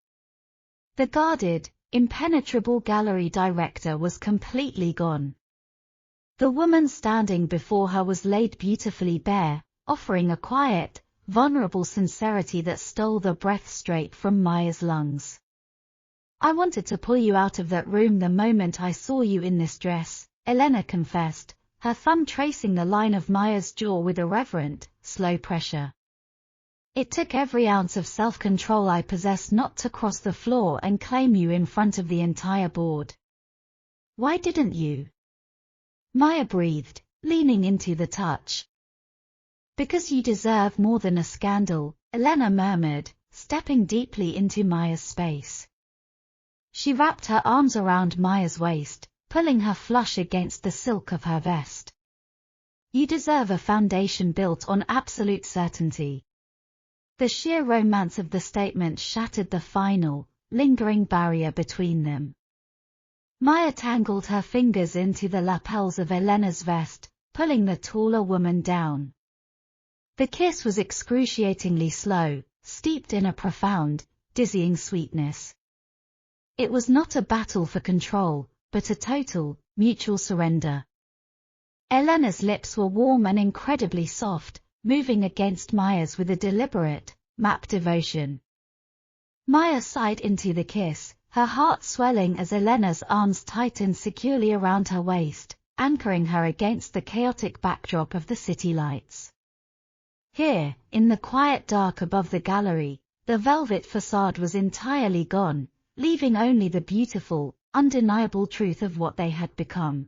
The guarded, impenetrable gallery director was completely gone. The woman standing before her was laid beautifully bare, offering a quiet, vulnerable sincerity that stole the breath straight from Maya's lungs. I wanted to pull you out of that room the moment I saw you in this dress, Elena confessed, her thumb tracing the line of Maya's jaw with a reverent, slow pressure. It took every ounce of self-control I possessed not to cross the floor and claim you in front of the entire board. Why didn't you? Maya breathed, leaning into the touch. Because you deserve more than a scandal, Elena murmured, stepping deeply into Maya's space. She wrapped her arms around Maya's waist, pulling her flush against the silk of her vest. You deserve a foundation built on absolute certainty. The sheer romance of the statement shattered the final, lingering barrier between them. Maya tangled her fingers into the lapels of Elena's vest, pulling the taller woman down. The kiss was excruciatingly slow, steeped in a profound, dizzying sweetness. It was not a battle for control, but a total, mutual surrender. Elena's lips were warm and incredibly soft, moving against Maya's with a deliberate, map devotion. Maya sighed into the kiss, her heart swelling as Elena's arms tightened securely around her waist, anchoring her against the chaotic backdrop of the city lights. Here, in the quiet dark above the gallery, the velvet facade was entirely gone, leaving only the beautiful, undeniable truth of what they had become.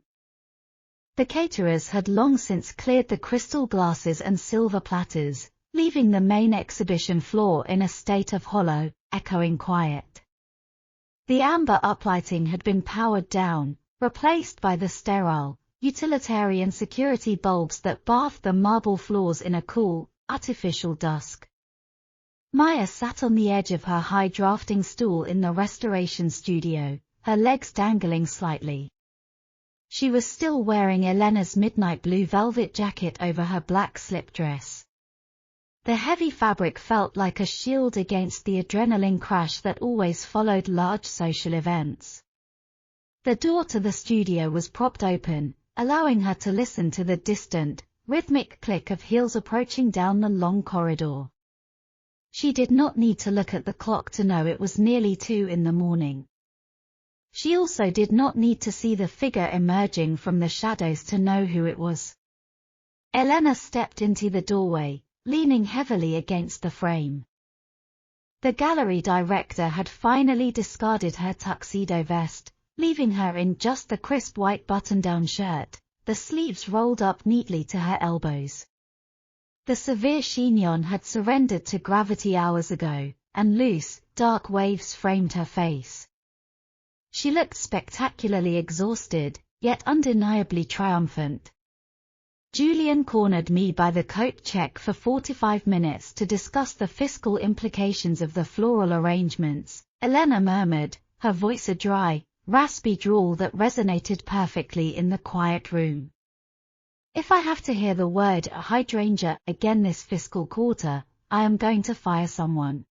The caterers had long since cleared the crystal glasses and silver platters, leaving the main exhibition floor in a state of hollow, echoing quiet. The amber uplighting had been powered down, replaced by the sterile, utilitarian security bulbs that bathed the marble floors in a cool, artificial dusk. Maya sat on the edge of her high drafting stool in the restoration studio, her legs dangling slightly. She was still wearing Elena's midnight blue velvet jacket over her black slip dress. The heavy fabric felt like a shield against the adrenaline crash that always followed large social events. The door to the studio was propped open, allowing her to listen to the distant, rhythmic click of heels approaching down the long corridor. She did not need to look at the clock to know it was nearly 2 in the morning. She also did not need to see the figure emerging from the shadows to know who it was. Elena stepped into the doorway, leaning heavily against the frame. The gallery director had finally discarded her tuxedo vest, leaving her in just the crisp white button-down shirt, the sleeves rolled up neatly to her elbows. The severe chignon had surrendered to gravity hours ago, and loose, dark waves framed her face. She looked spectacularly exhausted, yet undeniably triumphant. Julian cornered me by the coat check for 45 minutes to discuss the fiscal implications of the floral arrangements, Elena murmured, her voice a dry, raspy drawl that resonated perfectly in the quiet room. If I have to hear the word hydrangea again this fiscal quarter, I am going to fire someone.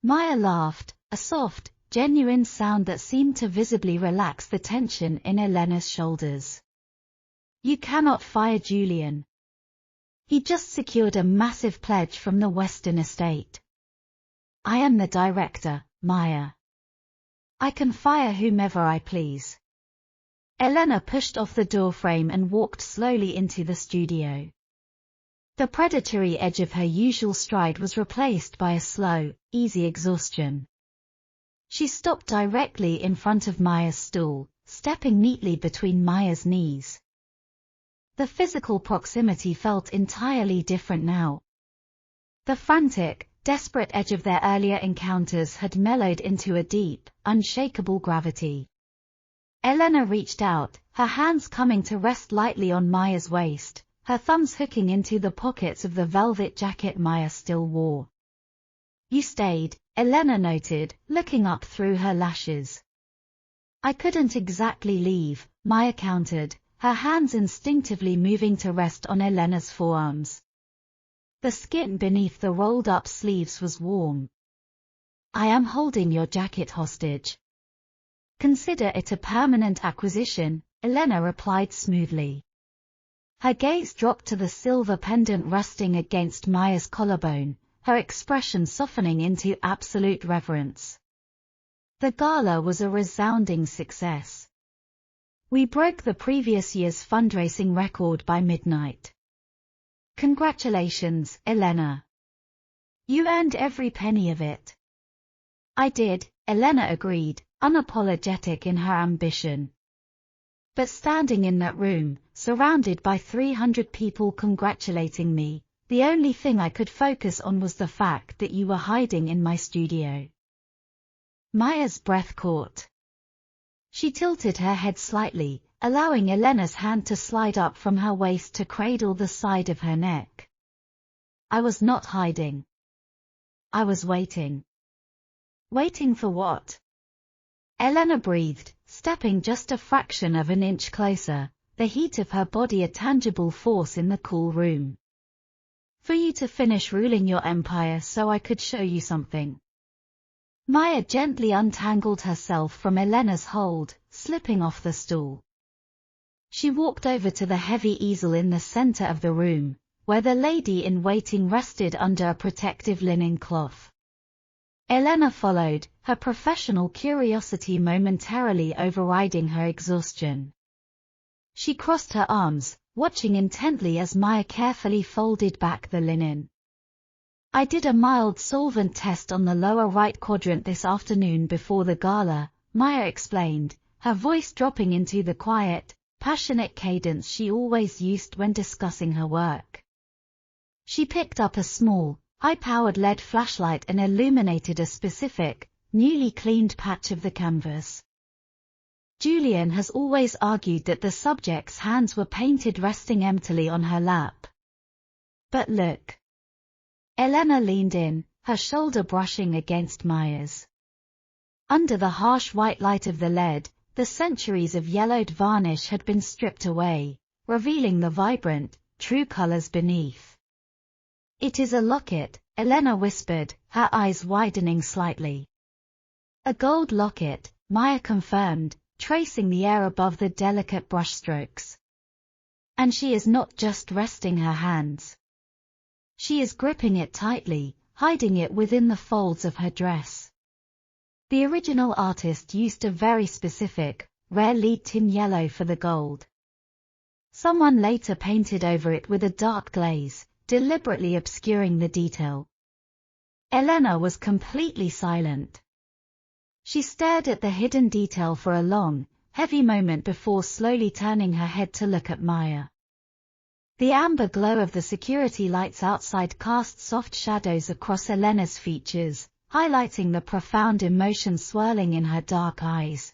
Maya laughed, a soft, genuine sound that seemed to visibly relax the tension in Elena's shoulders. You cannot fire Julian. He just secured a massive pledge from the Western estate. I am the director, Maya. I can fire whomever I please. Elena pushed off the doorframe and walked slowly into the studio. The predatory edge of her usual stride was replaced by a slow, easy exhaustion. She stopped directly in front of Maya's stool, stepping neatly between Maya's knees. The physical proximity felt entirely different now. The frantic, desperate edge of their earlier encounters had mellowed into a deep, unshakable gravity. Elena reached out, her hands coming to rest lightly on Maya's waist, her thumbs hooking into the pockets of the velvet jacket Maya still wore. You stayed, Elena noted, looking up through her lashes. I couldn't exactly leave, Maya countered, her hands instinctively moving to rest on Elena's forearms. The skin beneath the rolled-up sleeves was warm. I am holding your jacket hostage. Consider it a permanent acquisition, Elena replied smoothly. Her gaze dropped to the silver pendant resting against Maya's collarbone, her expression softening into absolute reverence. The gala was a resounding success. We broke the previous year's fundraising record by midnight. Congratulations, Elena. You earned every penny of it. I did, Elena agreed, unapologetic in her ambition. But standing in that room, surrounded by 300 people congratulating me, the only thing I could focus on was the fact that you were hiding in my studio. Maya's breath caught. She tilted her head slightly, allowing Elena's hand to slide up from her waist to cradle the side of her neck. I was not hiding. I was waiting. Waiting for what? Elena breathed, stepping just a fraction of an inch closer, the heat of her body a tangible force in the cool room. For you to finish ruling your empire so I could show you something. Maya gently untangled herself from Elena's hold, slipping off the stool. She walked over to the heavy easel in the center of the room, where the lady-in-waiting rested under a protective linen cloth. Elena followed, her professional curiosity momentarily overriding her exhaustion. She crossed her arms, watching intently as Maya carefully folded back the linen. I did a mild solvent test on the lower right quadrant this afternoon before the gala, Maya explained, her voice dropping into the quiet, passionate cadence she always used when discussing her work. She picked up a small, high-powered LED flashlight and illuminated a specific, newly cleaned patch of the canvas. Julian has always argued that the subject's hands were painted resting emptily on her lap. But look. Elena leaned in, her shoulder brushing against Maya's. Under the harsh white light of the LED, the centuries of yellowed varnish had been stripped away, revealing the vibrant, true colors beneath. It is a locket, Elena whispered, her eyes widening slightly. A gold locket, Maya confirmed, tracing the air above the delicate brushstrokes. And she is not just resting her hands. She is gripping it tightly, hiding it within the folds of her dress. The original artist used a very specific, rare lead tin yellow for the gold. Someone later painted over it with a dark glaze, deliberately obscuring the detail. Elena was completely silent. She stared at the hidden detail for a long, heavy moment before slowly turning her head to look at Maya. The amber glow of the security lights outside cast soft shadows across Elena's features, highlighting the profound emotion swirling in her dark eyes.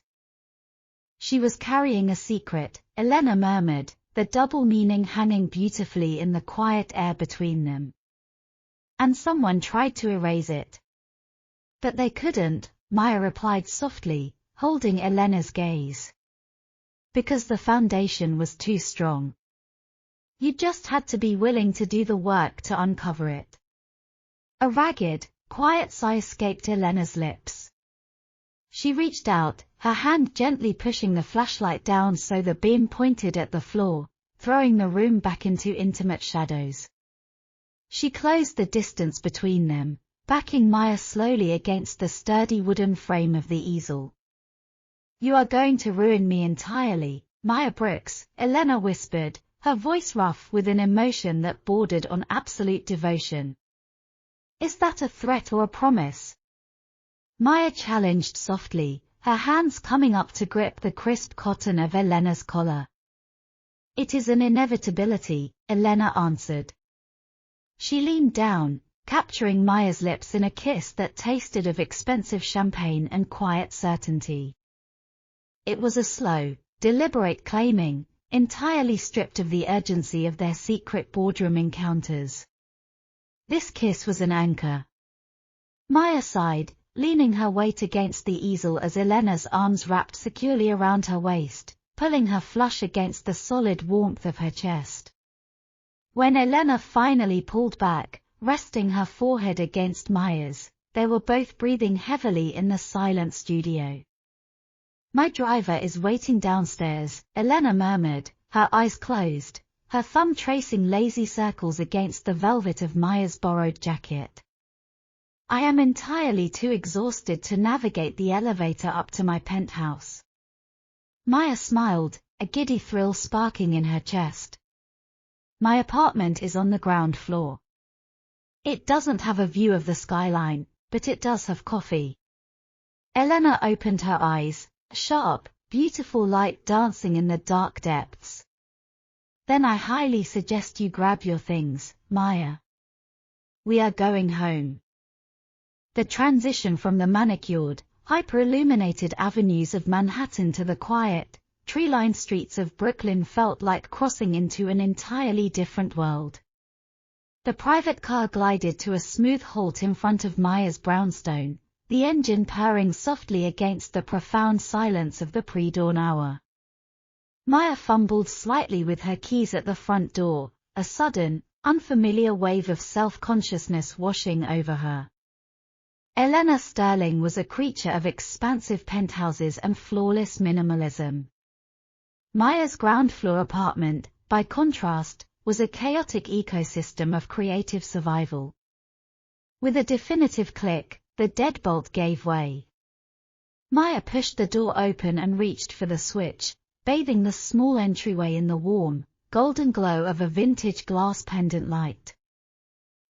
She was carrying a secret, Elena murmured, the double meaning hanging beautifully in the quiet air between them. And someone tried to erase it. But they couldn't, Maya replied softly, holding Elena's gaze. Because the foundation was too strong. You just had to be willing to do the work to uncover it. A ragged, quiet sigh escaped Elena's lips. She reached out, her hand gently pushing the flashlight down so the beam pointed at the floor, throwing the room back into intimate shadows. She closed the distance between them, backing Maya slowly against the sturdy wooden frame of the easel. You are going to ruin me entirely, Maya Brooks, Elena whispered, her voice rough with an emotion that bordered on absolute devotion. Is that a threat or a promise? Maya challenged softly, her hands coming up to grip the crisp cotton of Elena's collar. It is an inevitability, Elena answered. She leaned down, capturing Maya's lips in a kiss that tasted of expensive champagne and quiet certainty. It was a slow, deliberate claiming, entirely stripped of the urgency of their secret boardroom encounters. This kiss was an anchor. Maya sighed, leaning her weight against the easel as Elena's arms wrapped securely around her waist, pulling her flush against the solid warmth of her chest. When Elena finally pulled back, resting her forehead against Maya's, they were both breathing heavily in the silent studio. My driver is waiting downstairs, Elena murmured, her eyes closed, her thumb tracing lazy circles against the velvet of Maya's borrowed jacket. I am entirely too exhausted to navigate the elevator up to my penthouse. Maya smiled, a giddy thrill sparking in her chest. My apartment is on the ground floor. It doesn't have a view of the skyline, but it does have coffee. Elena opened her eyes, sharp, beautiful light dancing in the dark depths. Then I highly suggest you grab your things, Maya. We are going home. The transition from the manicured, hyper-illuminated avenues of Manhattan to the quiet, tree-lined streets of Brooklyn felt like crossing into an entirely different world. The private car glided to a smooth halt in front of Maya's brownstone, the engine purring softly against the profound silence of the pre-dawn hour. Maya fumbled slightly with her keys at the front door, a sudden, unfamiliar wave of self-consciousness washing over her. Elena Sterling was a creature of expansive penthouses and flawless minimalism. Maya's ground-floor apartment, by contrast, was a chaotic ecosystem of creative survival. With a definitive click, the deadbolt gave way. Maya pushed the door open and reached for the switch, bathing the small entryway in the warm, golden glow of a vintage glass pendant light.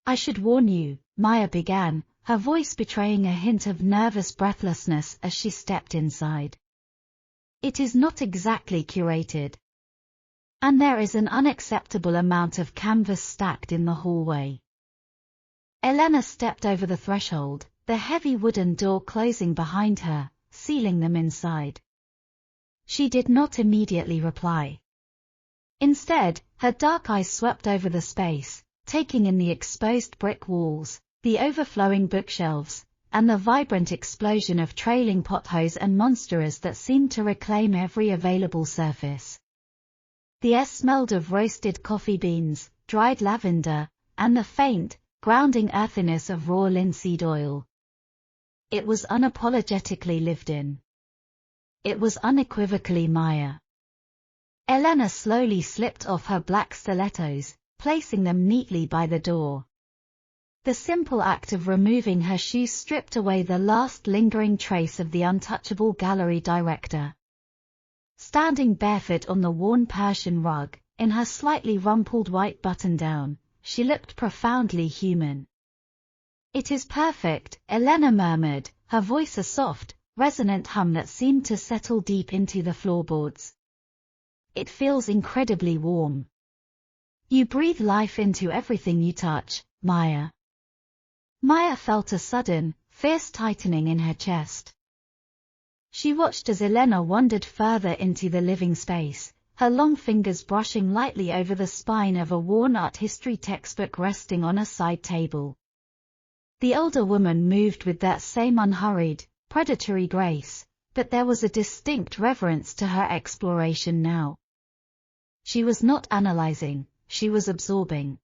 I should warn you, Maya began, her voice betraying a hint of nervous breathlessness as she stepped inside. It is not exactly curated. And there is an unacceptable amount of canvas stacked in the hallway. Elena stepped over the threshold, the heavy wooden door closing behind her, sealing them inside. She did not immediately reply. Instead, her dark eyes swept over the space, taking in the exposed brick walls, the overflowing bookshelves, and the vibrant explosion of trailing potholes and monsters that seemed to reclaim every available surface. The air smelled of roasted coffee beans, dried lavender, and the faint, grounding earthiness of raw linseed oil. It was unapologetically lived in. It was unequivocally Maya. Elena slowly slipped off her black stilettos, placing them neatly by the door. The simple act of removing her shoes stripped away the last lingering trace of the untouchable gallery director. Standing barefoot on the worn Persian rug, in her slightly rumpled white button-down, she looked profoundly human. It is perfect, Elena murmured, her voice a soft, resonant hum that seemed to settle deep into the floorboards. It feels incredibly warm. You breathe life into everything you touch, Maya. Maya felt a sudden, fierce tightening in her chest. She watched as Elena wandered further into the living space, her long fingers brushing lightly over the spine of a worn art history textbook resting on a side table. The older woman moved with that same unhurried, predatory grace, but there was a distinct reverence to her exploration now. She was not analyzing, she was absorbing.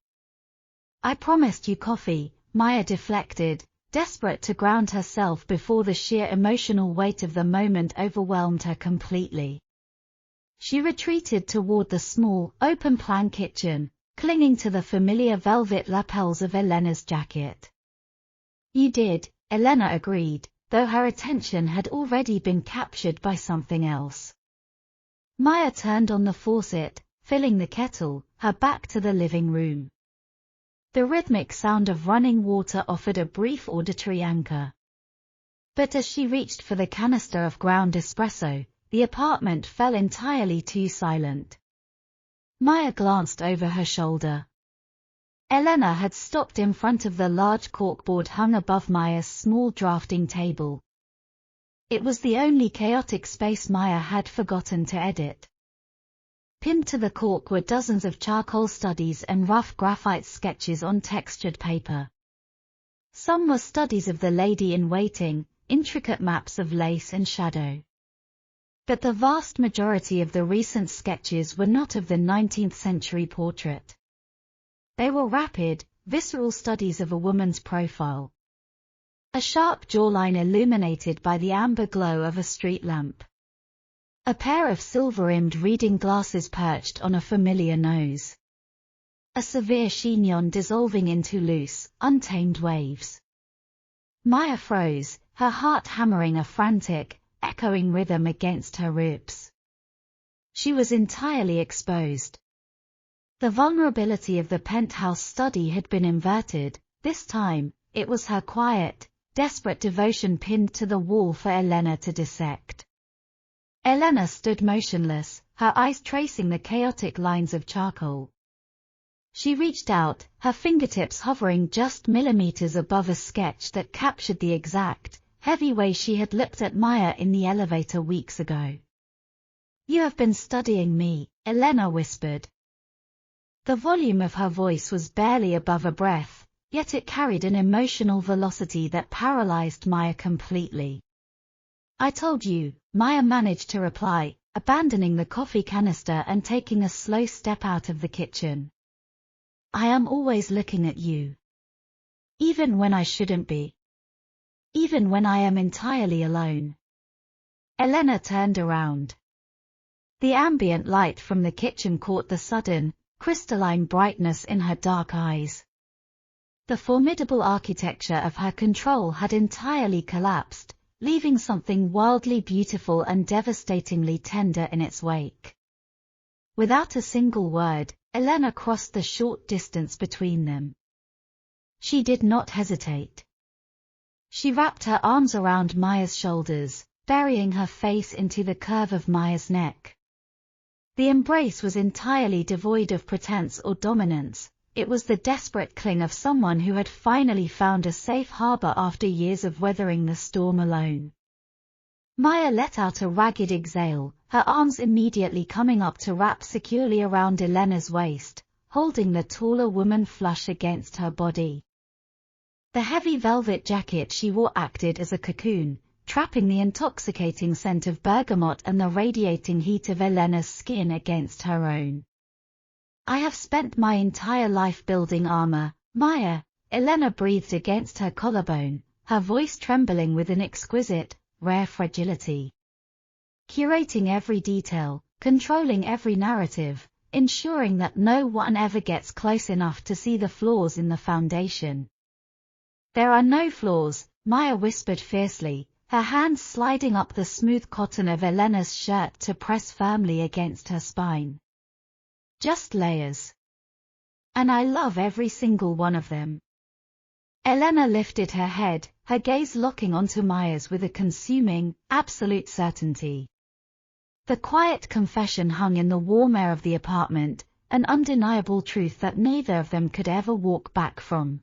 "I promised you coffee," Maya deflected, desperate to ground herself before the sheer emotional weight of the moment overwhelmed her completely. She retreated toward the small, open-plan kitchen, clinging to the familiar velvet lapels of Elena's jacket. "You did," Elena agreed, though her attention had already been captured by something else. Maya turned on the faucet, filling the kettle, her back to the living room. The rhythmic sound of running water offered a brief auditory anchor. But as she reached for the canister of ground espresso, the apartment fell entirely too silent. Maya glanced over her shoulder. Elena had stopped in front of the large corkboard hung above Maya's small drafting table. It was the only chaotic space Maya had forgotten to edit. Pinned to the cork were dozens of charcoal studies and rough graphite sketches on textured paper. Some were studies of the lady-in-waiting, intricate maps of lace and shadow. But the vast majority of the recent sketches were not of the 19th century portrait. They were rapid, visceral studies of a woman's profile. A sharp jawline illuminated by the amber glow of a street lamp. A pair of silver-rimmed reading glasses perched on a familiar nose. A severe chignon dissolving into loose, untamed waves. Maya froze, her heart hammering a frantic, echoing rhythm against her ribs. She was entirely exposed. The vulnerability of the penthouse study had been inverted. This time, it was her quiet, desperate devotion pinned to the wall for Elena to dissect. Elena stood motionless, her eyes tracing the chaotic lines of charcoal. She reached out, her fingertips hovering just millimeters above a sketch that captured the exact, heavy way she had looked at Maya in the elevator weeks ago. "You have been studying me," Elena whispered. The volume of her voice was barely above a breath, yet it carried an emotional velocity that paralyzed Maya completely. "I told you," Maya managed to reply, abandoning the coffee canister and taking a slow step out of the kitchen. "I am always looking at you. Even when I shouldn't be. Even when I am entirely alone." Elena turned around. The ambient light from the kitchen caught the sudden, crystalline brightness in her dark eyes. The formidable architecture of her control had entirely collapsed, leaving something wildly beautiful and devastatingly tender in its wake. Without a single word, Elena crossed the short distance between them. She did not hesitate. She wrapped her arms around Maya's shoulders, burying her face into the curve of Maya's neck. The embrace was entirely devoid of pretense or dominance. It was the desperate cling of someone who had finally found a safe harbor after years of weathering the storm alone. Maya let out a ragged exhale, her arms immediately coming up to wrap securely around Elena's waist, holding the taller woman flush against her body. The heavy velvet jacket she wore acted as a cocoon, trapping the intoxicating scent of bergamot and the radiating heat of Elena's skin against her own. "I have spent my entire life building armor, Maya," Elena breathed against her collarbone, her voice trembling with an exquisite, rare fragility. "Curating every detail, controlling every narrative, ensuring that no one ever gets close enough to see the flaws in the foundation." "There are no flaws," Maya whispered fiercely, her hands sliding up the smooth cotton of Elena's shirt to press firmly against her spine. "Just layers. And I love every single one of them." Elena lifted her head, her gaze locking onto Maya's with a consuming, absolute certainty. The quiet confession hung in the warm air of the apartment, an undeniable truth that neither of them could ever walk back from.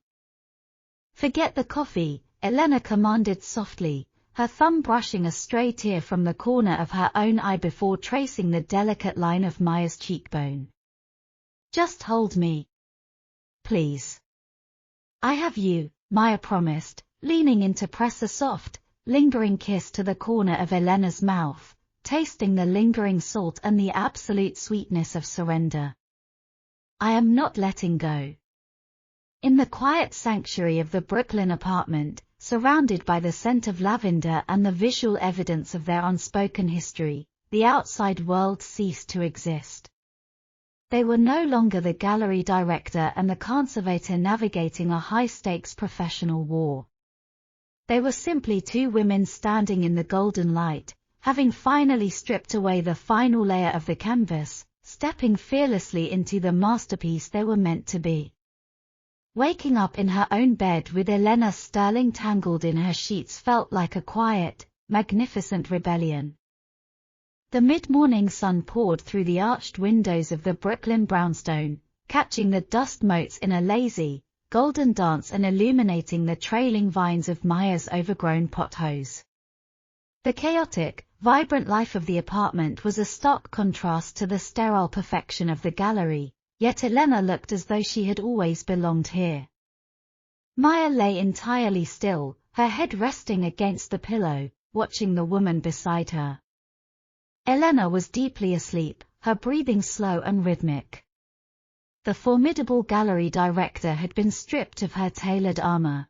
"Forget the coffee," Elena commanded softly, her thumb brushing a stray tear from the corner of her own eye before tracing the delicate line of Maya's cheekbone. "Just hold me. Please. I have you," Maya promised, leaning in to press a soft, lingering kiss to the corner of Elena's mouth, tasting the lingering salt and the absolute sweetness of surrender. "I am not letting go." In the quiet sanctuary of the Brooklyn apartment, surrounded by the scent of lavender and the visual evidence of their unspoken history, the outside world ceased to exist. They were no longer the gallery director and the conservator navigating a high-stakes professional war. They were simply two women standing in the golden light, having finally stripped away the final layer of the canvas, stepping fearlessly into the masterpiece they were meant to be. Waking up in her own bed with Elena Sterling tangled in her sheets felt like a quiet, magnificent rebellion. The mid-morning sun poured through the arched windows of the Brooklyn brownstone, catching the dust motes in a lazy, golden dance and illuminating the trailing vines of Maya's overgrown pothose. The chaotic, vibrant life of the apartment was a stark contrast to the sterile perfection of the gallery, yet Elena looked as though she had always belonged here. Maya lay entirely still, her head resting against the pillow, watching the woman beside her. Elena was deeply asleep, her breathing slow and rhythmic. The formidable gallery director had been stripped of her tailored armor.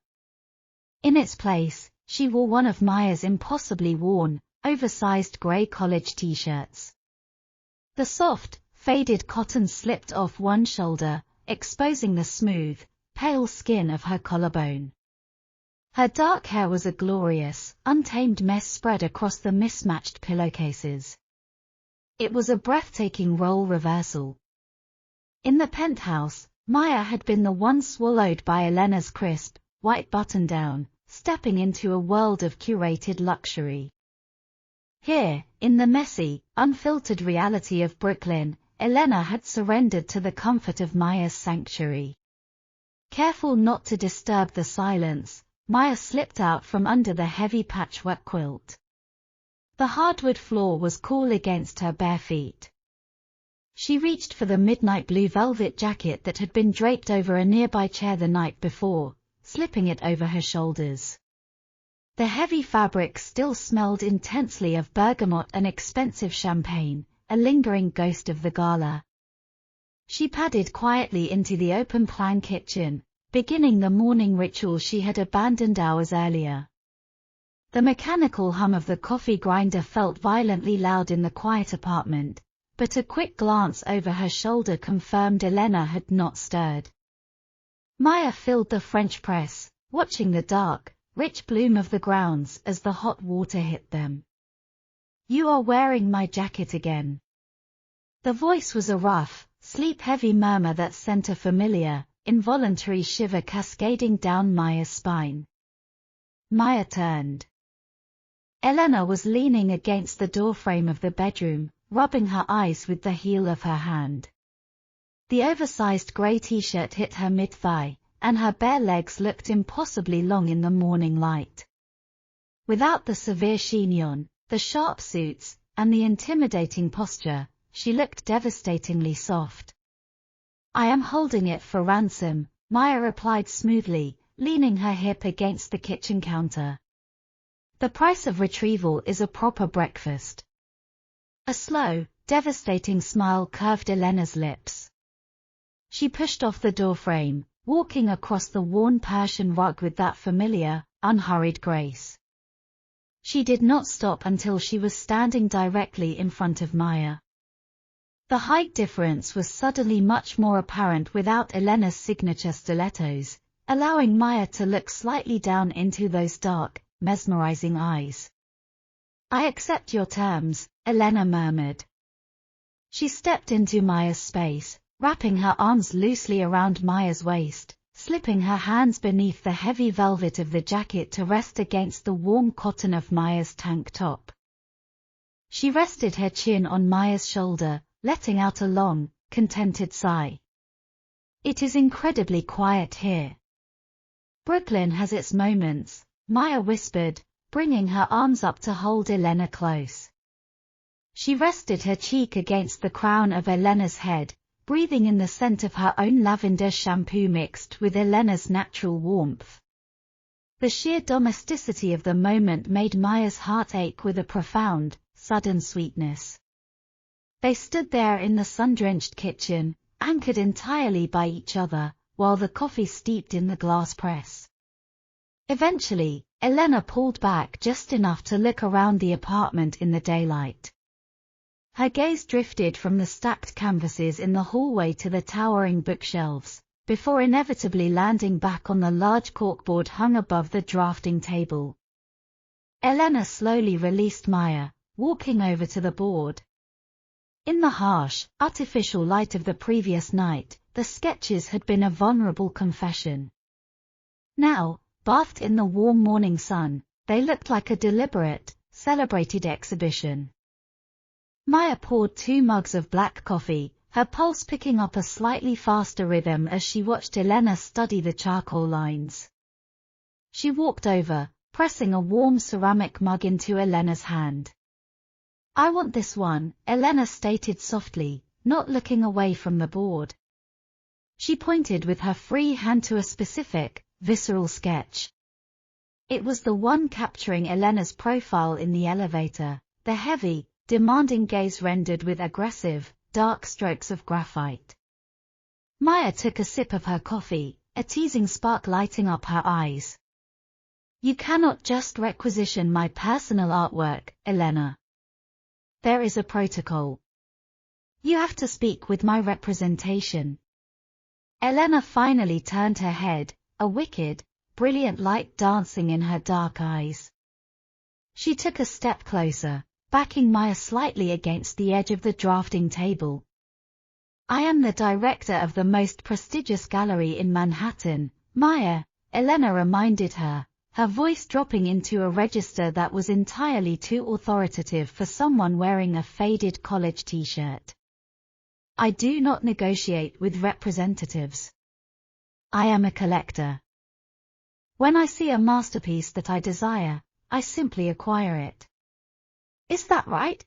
In its place, she wore one of Maya's impossibly worn, oversized gray college t-shirts. The soft, faded cotton slipped off one shoulder, exposing the smooth, pale skin of her collarbone. Her dark hair was a glorious, untamed mess spread across the mismatched pillowcases. It was a breathtaking role reversal. In the penthouse, Maya had been the one swallowed by Elena's crisp, white button-down, stepping into a world of curated luxury. Here, in the messy, unfiltered reality of Brooklyn, Elena had surrendered to the comfort of Maya's sanctuary. Careful not to disturb the silence, Maya slipped out from under the heavy patchwork quilt. The hardwood floor was cool against her bare feet. She reached for the midnight blue velvet jacket that had been draped over a nearby chair the night before, slipping it over her shoulders. The heavy fabric still smelled intensely of bergamot and expensive champagne, a lingering ghost of the gala. She padded quietly into the open-plan kitchen, beginning the morning ritual she had abandoned hours earlier. The mechanical hum of the coffee grinder felt violently loud in the quiet apartment, but a quick glance over her shoulder confirmed Elena had not stirred. Maya filled the French press, watching the dark, rich bloom of the grounds as the hot water hit them. "You are wearing my jacket again." The voice was a rough, sleep-heavy murmur that sent a familiar, involuntary shiver cascading down Maya's spine. Maya turned. Elena was leaning against the doorframe of the bedroom, rubbing her eyes with the heel of her hand. The oversized grey t-shirt hit her mid-thigh, and her bare legs looked impossibly long in the morning light. Without the severe chignon, the sharp suits, and the intimidating posture, she looked devastatingly soft. "I am holding it for ransom," Maya replied smoothly, leaning her hip against the kitchen counter. "The price of retrieval is a proper breakfast." A slow, devastating smile curved Elena's lips. She pushed off the doorframe, walking across the worn Persian rug with that familiar, unhurried grace. She did not stop until she was standing directly in front of Maya. The height difference was suddenly much more apparent without Elena's signature stilettos, allowing Maya to look slightly down into those dark, mesmerizing eyes. "I accept your terms," Elena murmured. She stepped into Maya's space, wrapping her arms loosely around Maya's waist, slipping her hands beneath the heavy velvet of the jacket to rest against the warm cotton of Maya's tank top. She rested her chin on Maya's shoulder, letting out a long, contented sigh. "It is incredibly quiet here." "Brooklyn has its moments," Maya whispered, bringing her arms up to hold Elena close. She rested her cheek against the crown of Elena's head, breathing in the scent of her own lavender shampoo mixed with Elena's natural warmth. The sheer domesticity of the moment made Maya's heart ache with a profound, sudden sweetness. They stood there in the sun-drenched kitchen, anchored entirely by each other, while the coffee steeped in the glass press. Eventually, Elena pulled back just enough to look around the apartment in the daylight. Her gaze drifted from the stacked canvases in the hallway to the towering bookshelves, before inevitably landing back on the large corkboard hung above the drafting table. Elena slowly released Maya, walking over to the board. In the harsh, artificial light of the previous night, the sketches had been a vulnerable confession. Now, bathed in the warm morning sun, they looked like a deliberate, celebrated exhibition. Maya poured 2 mugs of black coffee, her pulse picking up a slightly faster rhythm as she watched Elena study the charcoal lines. She walked over, pressing a warm ceramic mug into Elena's hand. "I want this one," Elena stated softly, not looking away from the board. She pointed with her free hand to a specific, visceral sketch. It was the one capturing Elena's profile in the elevator, the heavy, demanding gaze rendered with aggressive, dark strokes of graphite. Maya took a sip of her coffee, a teasing spark lighting up her eyes. "You cannot just requisition my personal artwork, Elena. There is a protocol. You have to speak with my representation." Elena finally turned her head, a wicked, brilliant light dancing in her dark eyes. She took a step closer, backing Maya slightly against the edge of the drafting table. "I am the director of the most prestigious gallery in Manhattan, Maya," Elena reminded her, her voice dropping into a register that was entirely too authoritative for someone wearing a faded college t-shirt. "I do not negotiate with representatives. I am a collector. When I see a masterpiece that I desire, I simply acquire it." "Is that right?"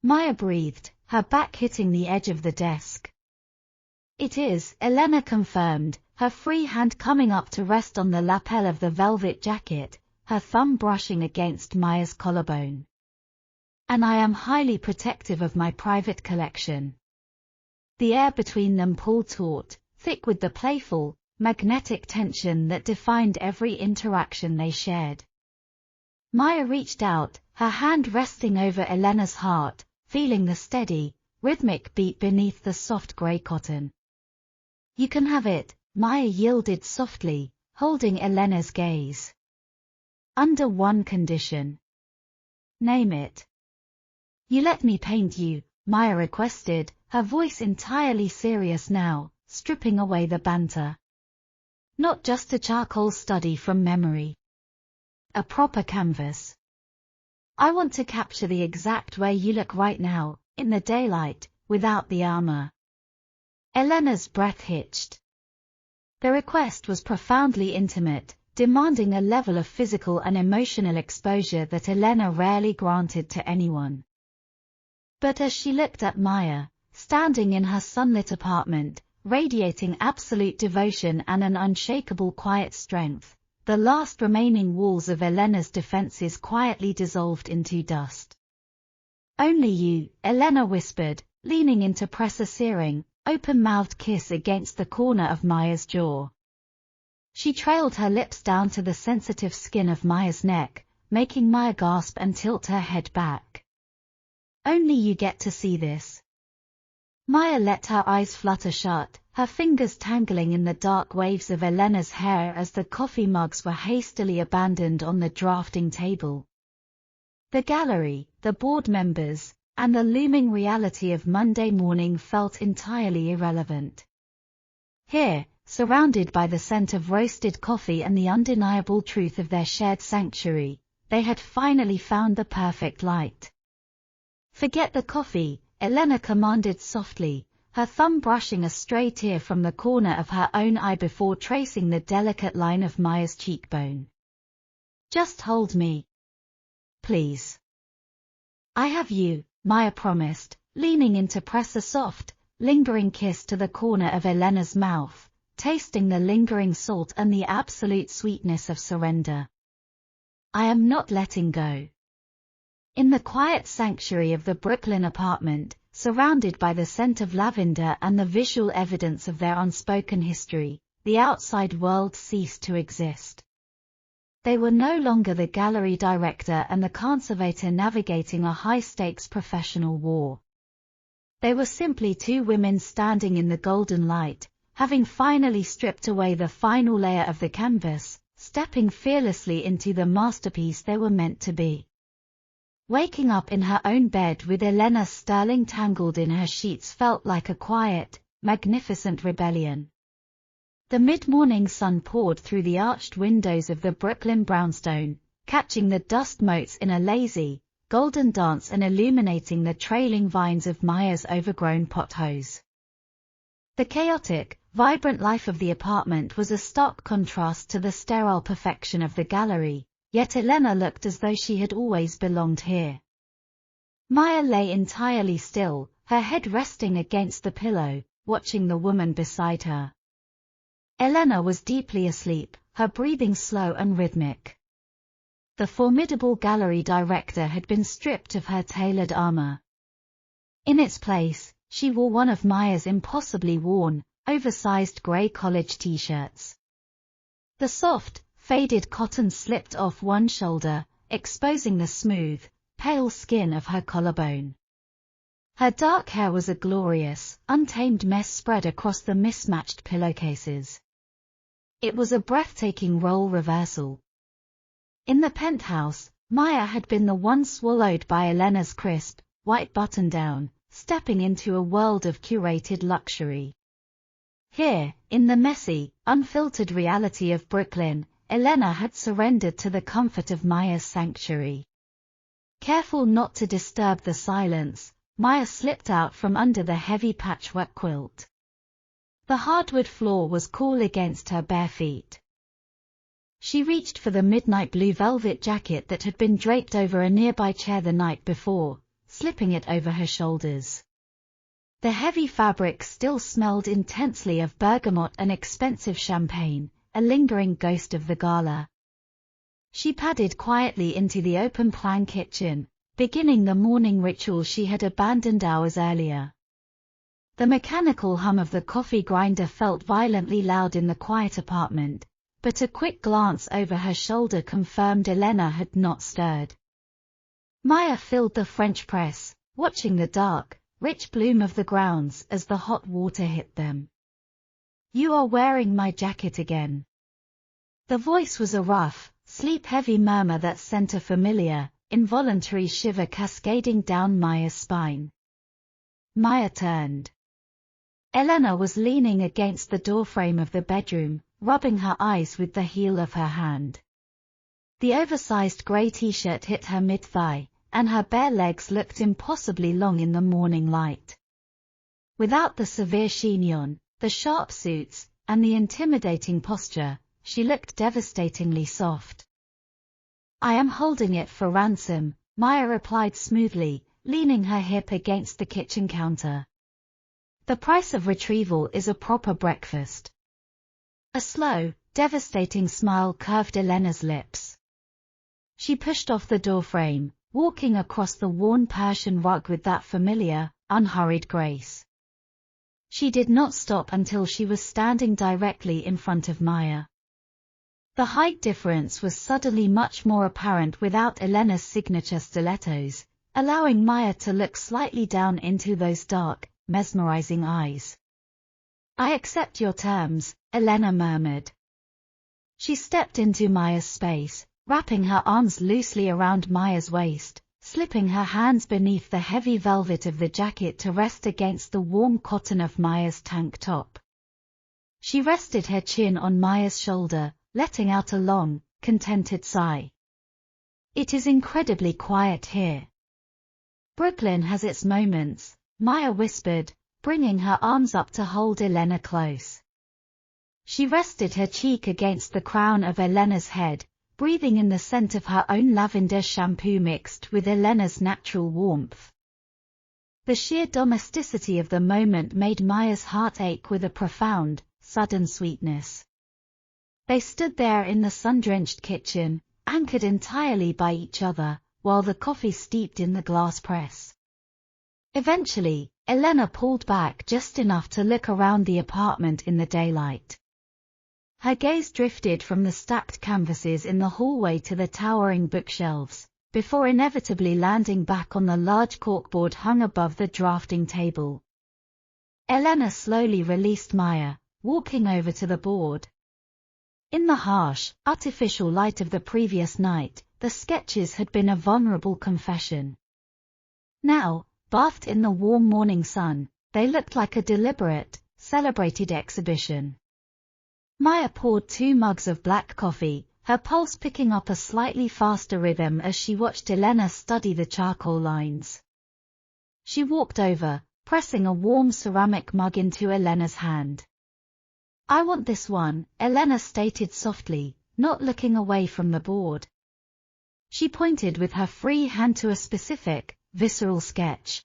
Maya breathed, her back hitting the edge of the desk. "It is," Elena confirmed, her free hand coming up to rest on the lapel of the velvet jacket, her thumb brushing against Maya's collarbone. "And I am highly protective of my private collection." The air between them pulled taut, thick with the playful, magnetic tension that defined every interaction they shared. Maya reached out, her hand resting over Elena's heart, feeling the steady, rhythmic beat beneath the soft grey cotton. "You can have it," Maya yielded softly, holding Elena's gaze. "Under one condition." "Name it." "You let me paint you," Maya requested, her voice entirely serious now, stripping away the banter. "Not just a charcoal study from memory. A proper canvas. I want to capture the exact way you look right now, in the daylight, without the armor." Elena's breath hitched. The request was profoundly intimate, demanding a level of physical and emotional exposure that Elena rarely granted to anyone. But as she looked at Maya, standing in her sunlit apartment, radiating absolute devotion and an unshakable quiet strength, the last remaining walls of Elena's defenses quietly dissolved into dust. "Only you," Elena whispered, leaning in to press a searing, open-mouthed kiss against the corner of Maya's jaw. She trailed her lips down to the sensitive skin of Maya's neck, making Maya gasp and tilt her head back. "Only you get to see this." Maya let her eyes flutter shut, her fingers tangling in the dark waves of Elena's hair as the coffee mugs were hastily abandoned on the drafting table. The gallery, the board members, and the looming reality of Monday morning felt entirely irrelevant. Here, surrounded by the scent of roasted coffee and the undeniable truth of their shared sanctuary, they had finally found the perfect light. "Forget the coffee," Elena commanded softly, her thumb brushing a stray tear from the corner of her own eye before tracing the delicate line of Maya's cheekbone. Just hold me. Please. I have you, Maya promised, leaning in to press a soft, lingering kiss to the corner of Elena's mouth, tasting the lingering salt and the absolute sweetness of surrender. I am not letting go. In the quiet sanctuary of the Brooklyn apartment, surrounded by the scent of lavender and the visual evidence of their unspoken history, the outside world ceased to exist. They were no longer the gallery director and the conservator navigating a high-stakes professional war. They were simply two women standing in the golden light, having finally stripped away the final layer of the canvas, stepping fearlessly into the masterpiece they were meant to be. Waking up in her own bed with Elena Sterling tangled in her sheets felt like a quiet, magnificent rebellion. The mid-morning sun poured through the arched windows of the Brooklyn brownstone, catching the dust motes in a lazy, golden dance and illuminating the trailing vines of Maya's overgrown pothose. The chaotic, vibrant life of the apartment was a stark contrast to the sterile perfection of the gallery, yet Elena looked as though she had always belonged here. Maya lay entirely still, her head resting against the pillow, watching the woman beside her. Elena was deeply asleep, her breathing slow and rhythmic. The formidable gallery director had been stripped of her tailored armor. In its place, she wore one of Maya's impossibly worn, oversized gray college t-shirts. The soft, faded cotton slipped off one shoulder, exposing the smooth, pale skin of her collarbone. Her dark hair was a glorious, untamed mess spread across the mismatched pillowcases. It was a breathtaking role reversal. In the penthouse, Maya had been the one swallowed by Elena's crisp, white button-down, stepping into a world of curated luxury. Here, in the messy, unfiltered reality of Brooklyn, Elena had surrendered to the comfort of Maya's sanctuary. Careful not to disturb the silence, Maya slipped out from under the heavy patchwork quilt. The hardwood floor was cool against her bare feet. She reached for the midnight blue velvet jacket that had been draped over a nearby chair the night before, slipping it over her shoulders. The heavy fabric still smelled intensely of bergamot and expensive champagne, a lingering ghost of the gala. She padded quietly into the open-plan kitchen, beginning the morning ritual she had abandoned hours earlier. The mechanical hum of the coffee grinder felt violently loud in the quiet apartment, but a quick glance over her shoulder confirmed Elena had not stirred. Maya filled the French press, watching the dark, rich bloom of the grounds as the hot water hit them. "You are wearing my jacket again." The voice was a rough, sleep-heavy murmur that sent a familiar, involuntary shiver cascading down Maya's spine. Maya turned. Elena was leaning against the doorframe of the bedroom, rubbing her eyes with the heel of her hand. The oversized grey t-shirt hit her mid-thigh, and her bare legs looked impossibly long in the morning light. Without the severe chignon, the sharp suits, and the intimidating posture, she looked devastatingly soft. "I am holding it for ransom," Maya replied smoothly, leaning her hip against the kitchen counter. "The price of retrieval is a proper breakfast." A slow, devastating smile curved Elena's lips. She pushed off the doorframe, walking across the worn Persian rug with that familiar, unhurried grace. She did not stop until she was standing directly in front of Maya. The height difference was suddenly much more apparent without Elena's signature stilettos, allowing Maya to look slightly down into those dark, mesmerizing eyes. "I accept your terms," Elena murmured. She stepped into Maya's space, wrapping her arms loosely around Maya's waist, slipping her hands beneath the heavy velvet of the jacket to rest against the warm cotton of Maya's tank top. She rested her chin on Maya's shoulder, letting out a long, contented sigh. "It is incredibly quiet here." "Brooklyn has its moments," Maya whispered, bringing her arms up to hold Elena close. She rested her cheek against the crown of Elena's head, breathing in the scent of her own lavender shampoo mixed with Elena's natural warmth. The sheer domesticity of the moment made Maya's heart ache with a profound, sudden sweetness. They stood there in the sun-drenched kitchen, anchored entirely by each other, while the coffee steeped in the glass press. Eventually, Elena pulled back just enough to look around the apartment in the daylight. Her gaze drifted from the stacked canvases in the hallway to the towering bookshelves, before inevitably landing back on the large corkboard hung above the drafting table. Elena slowly released Maya, walking over to the board. In the harsh, artificial light of the previous night, the sketches had been a vulnerable confession. Now, bathed in the warm morning sun, they looked like a deliberate, celebrated exhibition. Maya poured 2 mugs of black coffee, her pulse picking up a slightly faster rhythm as she watched Elena study the charcoal lines. She walked over, pressing a warm ceramic mug into Elena's hand. "I want this one," Elena stated softly, not looking away from the board. She pointed with her free hand to a specific, visceral sketch.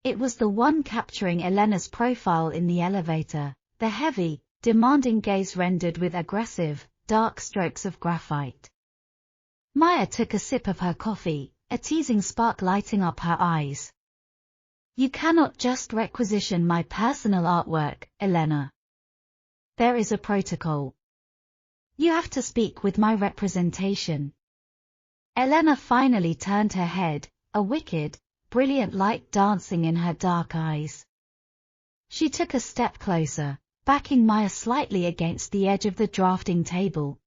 It was the one capturing Elena's profile in the elevator, the heavy, demanding gaze rendered with aggressive, dark strokes of graphite. Maya took a sip of her coffee, a teasing spark lighting up her eyes. "You cannot just requisition my personal artwork, Elena. There is a protocol. You have to speak with my representation." Elena finally turned her head, a wicked, brilliant light dancing in her dark eyes. She took a step closer, backing Maya slightly against the edge of the drafting table.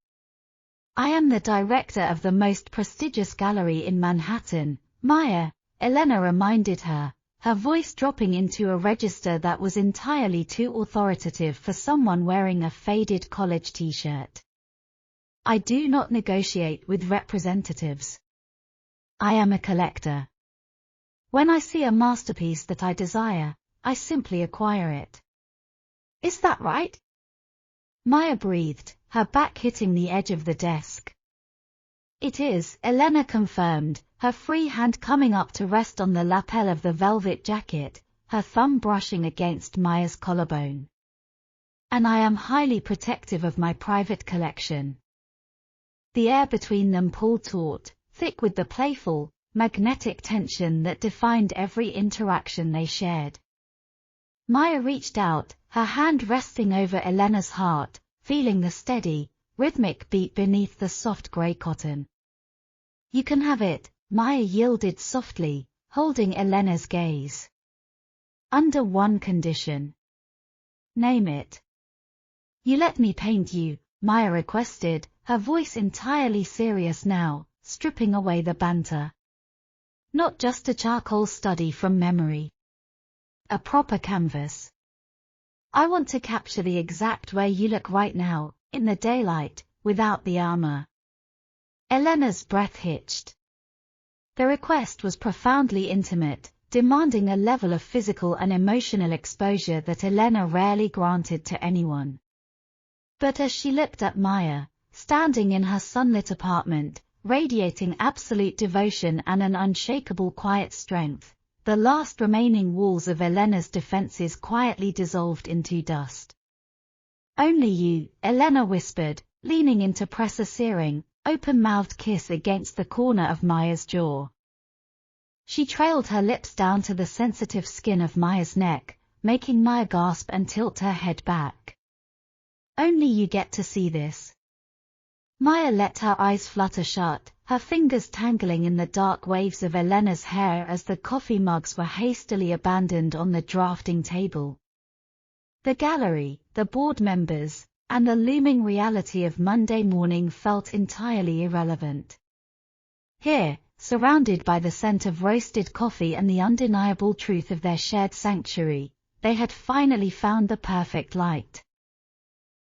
"I am the director of the most prestigious gallery in Manhattan, Maya," Elena reminded her, her voice dropping into a register that was entirely too authoritative for someone wearing a faded college t-shirt. "I do not negotiate with representatives. I am a collector. When I see a masterpiece that I desire, I simply acquire it." "Is that right?" Maya breathed, her back hitting the edge of the desk. "It is," Elena confirmed, her free hand coming up to rest on the lapel of the velvet jacket, her thumb brushing against Maya's collarbone. "And I am highly protective of my private collection." The air between them pulled taut, thick with the playful, magnetic tension that defined every interaction they shared. Maya reached out, her hand resting over Elena's heart, feeling the steady, rhythmic beat beneath the soft grey cotton. "You can have it," Maya yielded softly, holding Elena's gaze. "Under one condition." "Name it." "You let me paint you," Maya requested, her voice entirely serious now, stripping away the banter. "Not just a charcoal study from memory. A proper canvas. I want to capture the exact way you look right now, in the daylight, without the armor." Elena's breath hitched. The request was profoundly intimate, demanding a level of physical and emotional exposure that Elena rarely granted to anyone. But as she looked at Maya, standing in her sunlit apartment, radiating absolute devotion and an unshakable quiet strength, the last remaining walls of Elena's defenses quietly dissolved into dust. "Only you," Elena whispered, leaning in to press a searing, open-mouthed kiss against the corner of Maya's jaw. She trailed her lips down to the sensitive skin of Maya's neck, making Maya gasp and tilt her head back. "Only you get to see this." Maya let her eyes flutter shut, her fingers tangling in the dark waves of Elena's hair as the coffee mugs were hastily abandoned on the drafting table. The gallery, the board members, and the looming reality of Monday morning felt entirely irrelevant. Here, surrounded by the scent of roasted coffee and the undeniable truth of their shared sanctuary, they had finally found the perfect light.